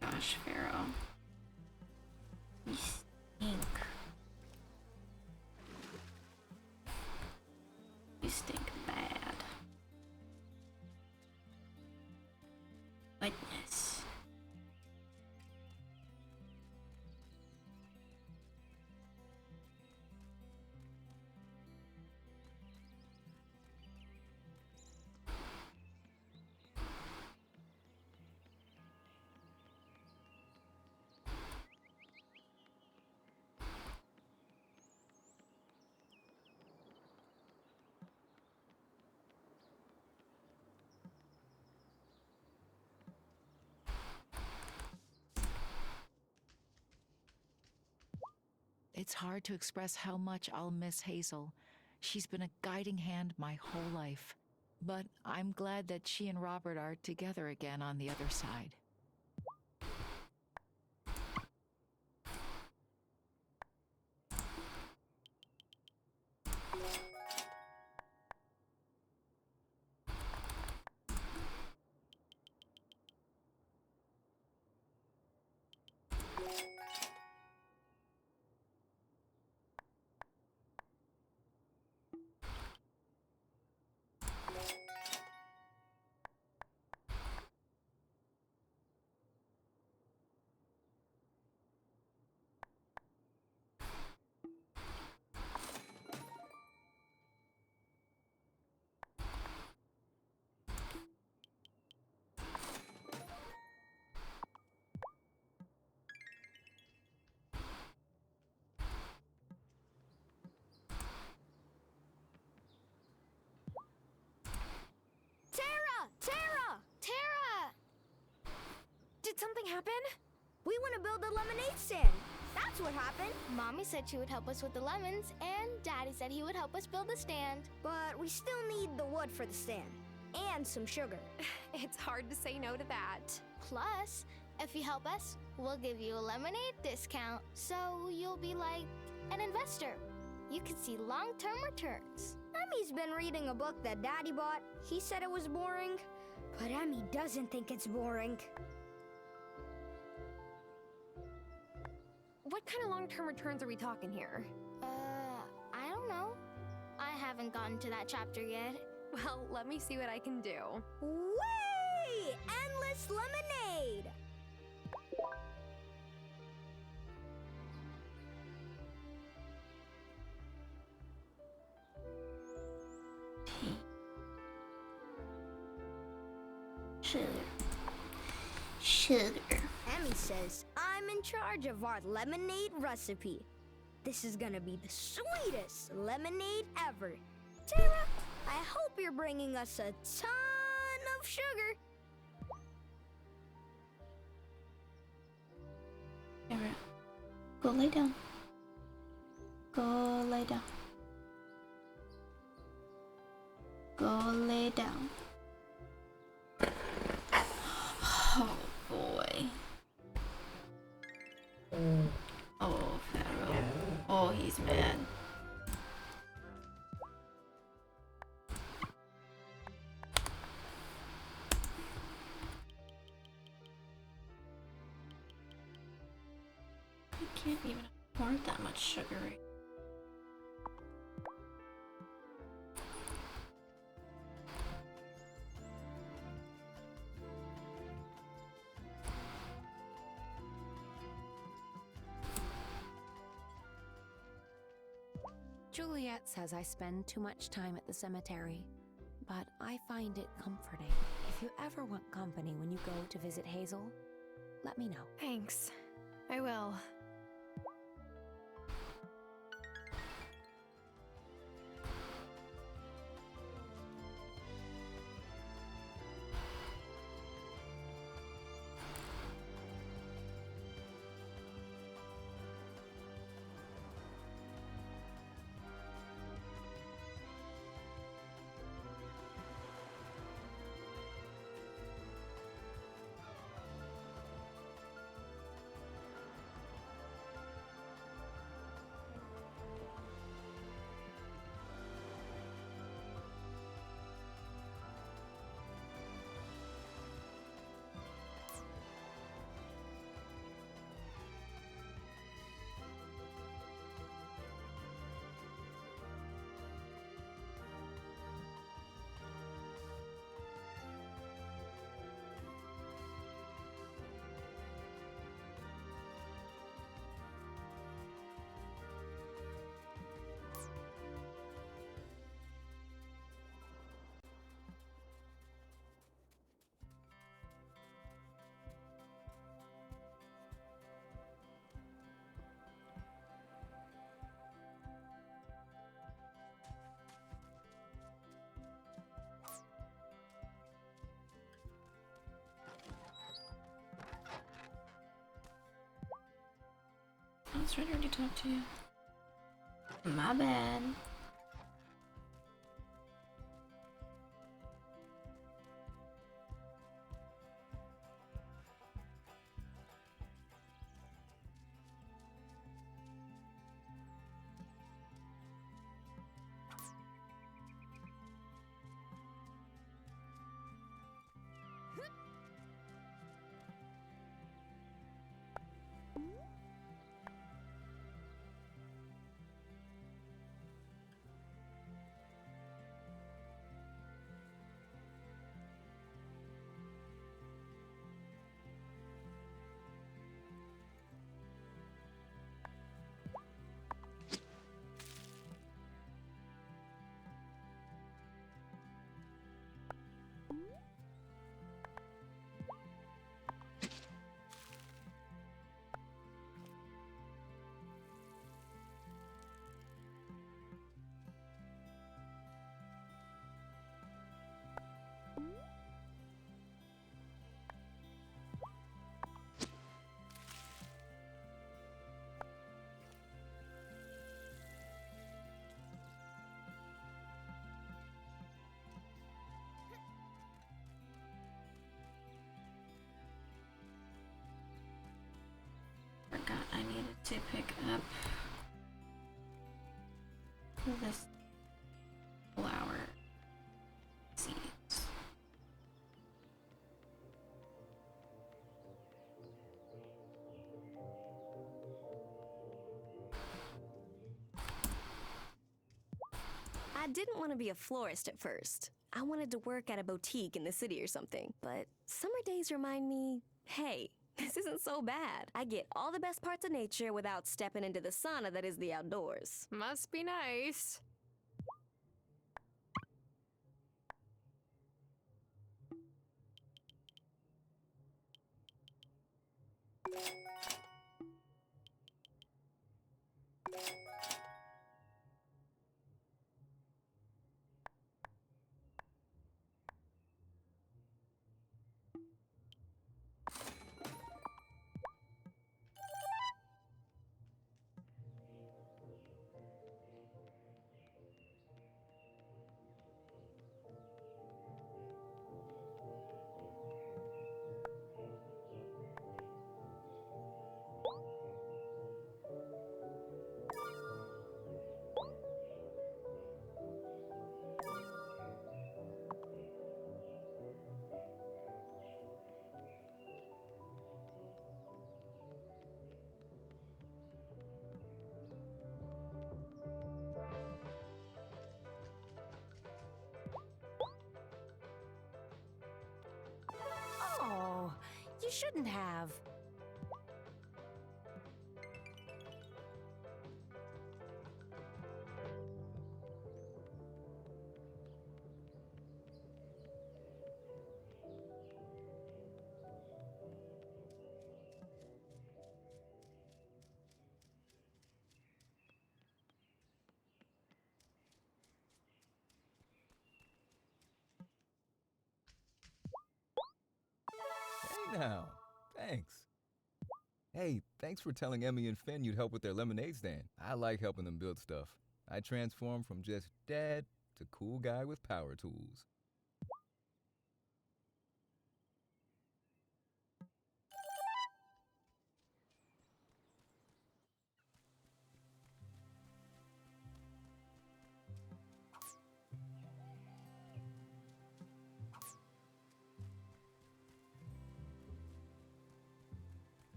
Gosh, Pharaoh. You stink. You stink bad. Goodness. It's hard to express how much I'll miss Hazel. She's been a guiding hand my whole life. But I'm glad that she and Robert are together again on the other side. happen? We want to build a lemonade stand. That's what happened. Mommy said she would help us with the lemons, and Daddy said he would help us build the stand. But we still need the wood for the stand. And some sugar. It's hard to say no to that. Plus, if you help us, we'll give you a lemonade discount. So you'll be like an investor. You can see long-term returns. Emmy's been reading a book that Daddy bought. He said it was boring. But Emmy doesn't think it's boring. What kind of long-term returns are we talking here? I don't know. I haven't gotten to that chapter yet. Well, let me see what I can do. Way! Endless lemonade! Sugar. Emmy says I'm in charge of our lemonade recipe. This is gonna be the sweetest lemonade ever. Tara, I hope you're bringing us a ton of sugar. Tara, go lay down. Go lay down. Go lay down. Oh boy. Oh, Pharaoh. Oh, he's mad. I can't even afford that much sugar. Juliet says I spend too much time at the cemetery, but I find it comforting. If you ever want company when you go to visit Hazel, let me know. Thanks. I will. I was ready to talk to you. My bad. to pick up this flower seeds. I didn't want to be a florist at first. I wanted to work at a boutique in the city or something. But summer days remind me, hey, this isn't so bad. I get all the best parts of nature without stepping into the sauna that is the outdoors. Must be nice. Oh, you shouldn't have. Hey now, thanks. Hey, thanks for telling Emmy and Finn you'd help with their lemonade stand. I like helping them build stuff. I transform from just dad to cool guy with power tools.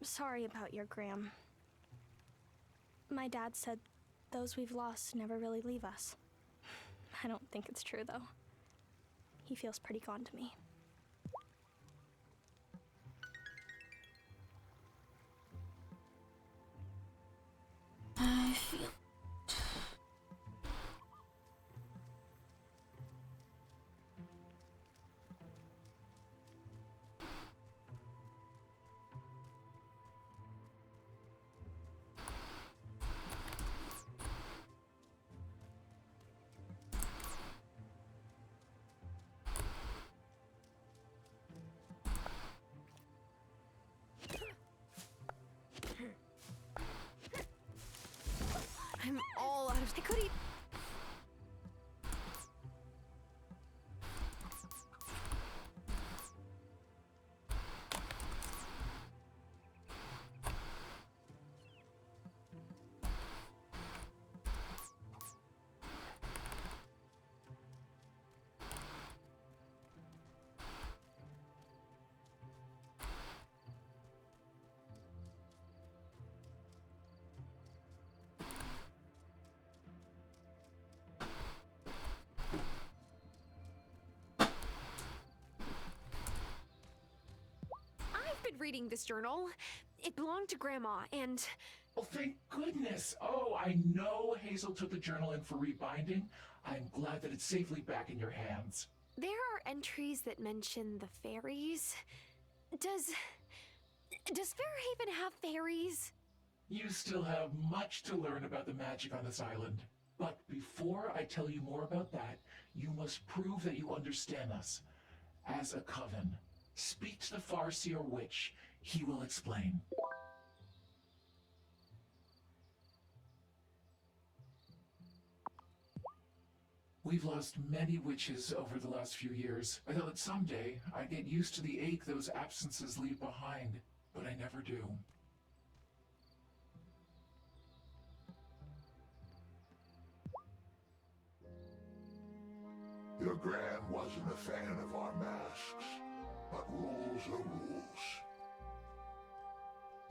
Sorry about your Gram. My dad said those we've lost never really leave us. I don't think it's true, though. He feels pretty gone to me. I feel I'm all out of. I could eat. reading this journal. It belonged to Grandma, and... Oh, thank goodness. Oh, I know Hazel took the journal in for rebinding. I'm glad that it's safely back in your hands. There are entries that mention the fairies. Does Fairhaven have fairies? You still have much to learn about the magic on this island. But before I tell you more about that, you must prove that you understand us. As a coven, speak to the Farseer witch. He will explain. We've lost many witches over the last few years. I thought that someday I'd get used to the ache those absences leave behind, but I never do. Your Gran wasn't a fan of our masks, but rules are rules.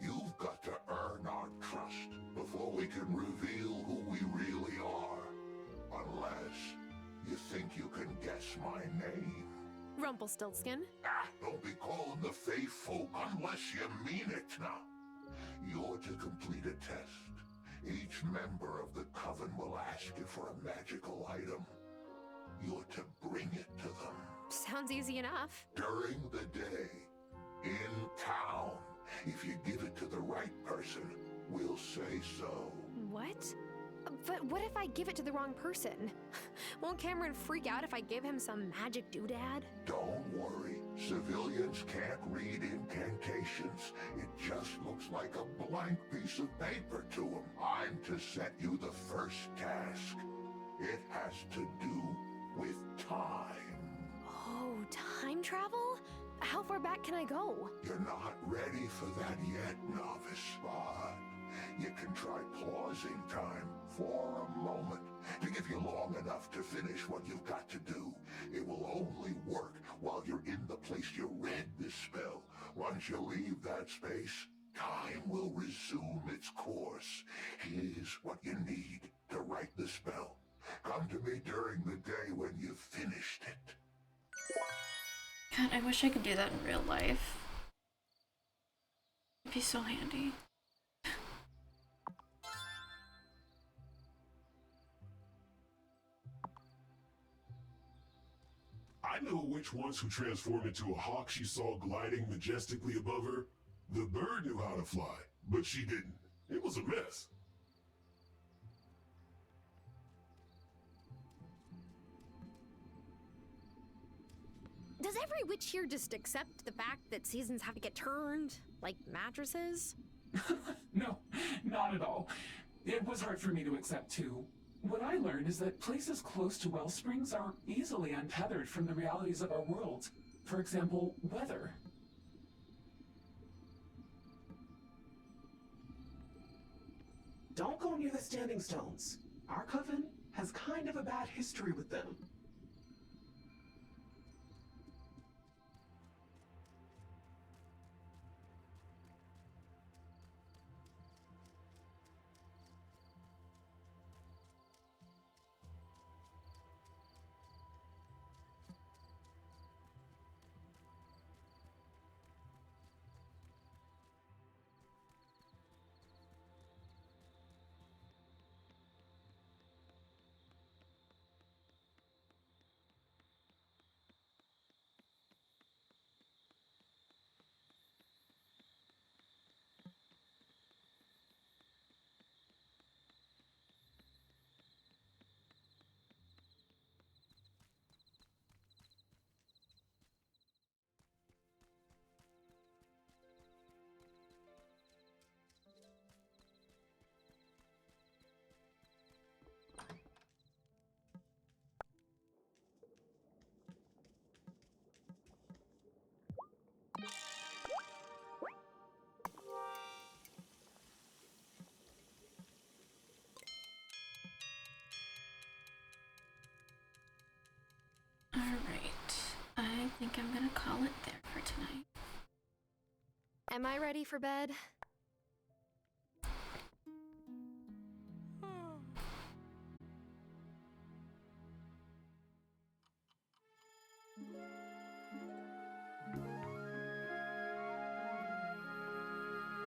You've got to earn our trust before we can reveal who we really are. Unless you think you can guess my name. Rumpelstiltskin. Don't be calling the faithful unless you mean it now. You're to complete a test. Each member of the Coven will ask you for a magical item. You're to bring it to them. Sounds easy enough. During the day, in town. If you give it to the right person, we'll say so. What? But what if I give it to the wrong person? Won't Cameron freak out if I give him some magic doodad? Don't worry. Civilians can't read incantations. It just looks like a blank piece of paper to them. I'm to set you the first task. It has to do with time. Oh, time travel? How far back can I go? You're not ready for that yet, novice, but you can try pausing time for a moment to give you long enough to finish what you've got to do. It will only work while you're in the place you read this spell. Once you leave that space, time will resume its course. Here's what you need to write the spell. Come to me during the day when you've finished it. God, I wish I could do that in real life. It'd be so handy. I know which ones who transformed into a hawk she saw gliding majestically above her. The bird knew how to fly, but she didn't. It was a mess. Does every witch here just accept the fact that seasons have to get turned? Like mattresses? No, not at all. It was hard for me to accept too. What I learned is that places close to well springs are easily untethered from the realities of our world. For example, weather. Don't go near the standing stones. Our coven has kind of a bad history with them. Alright, I think I'm gonna call it there for tonight. Am I ready for bed?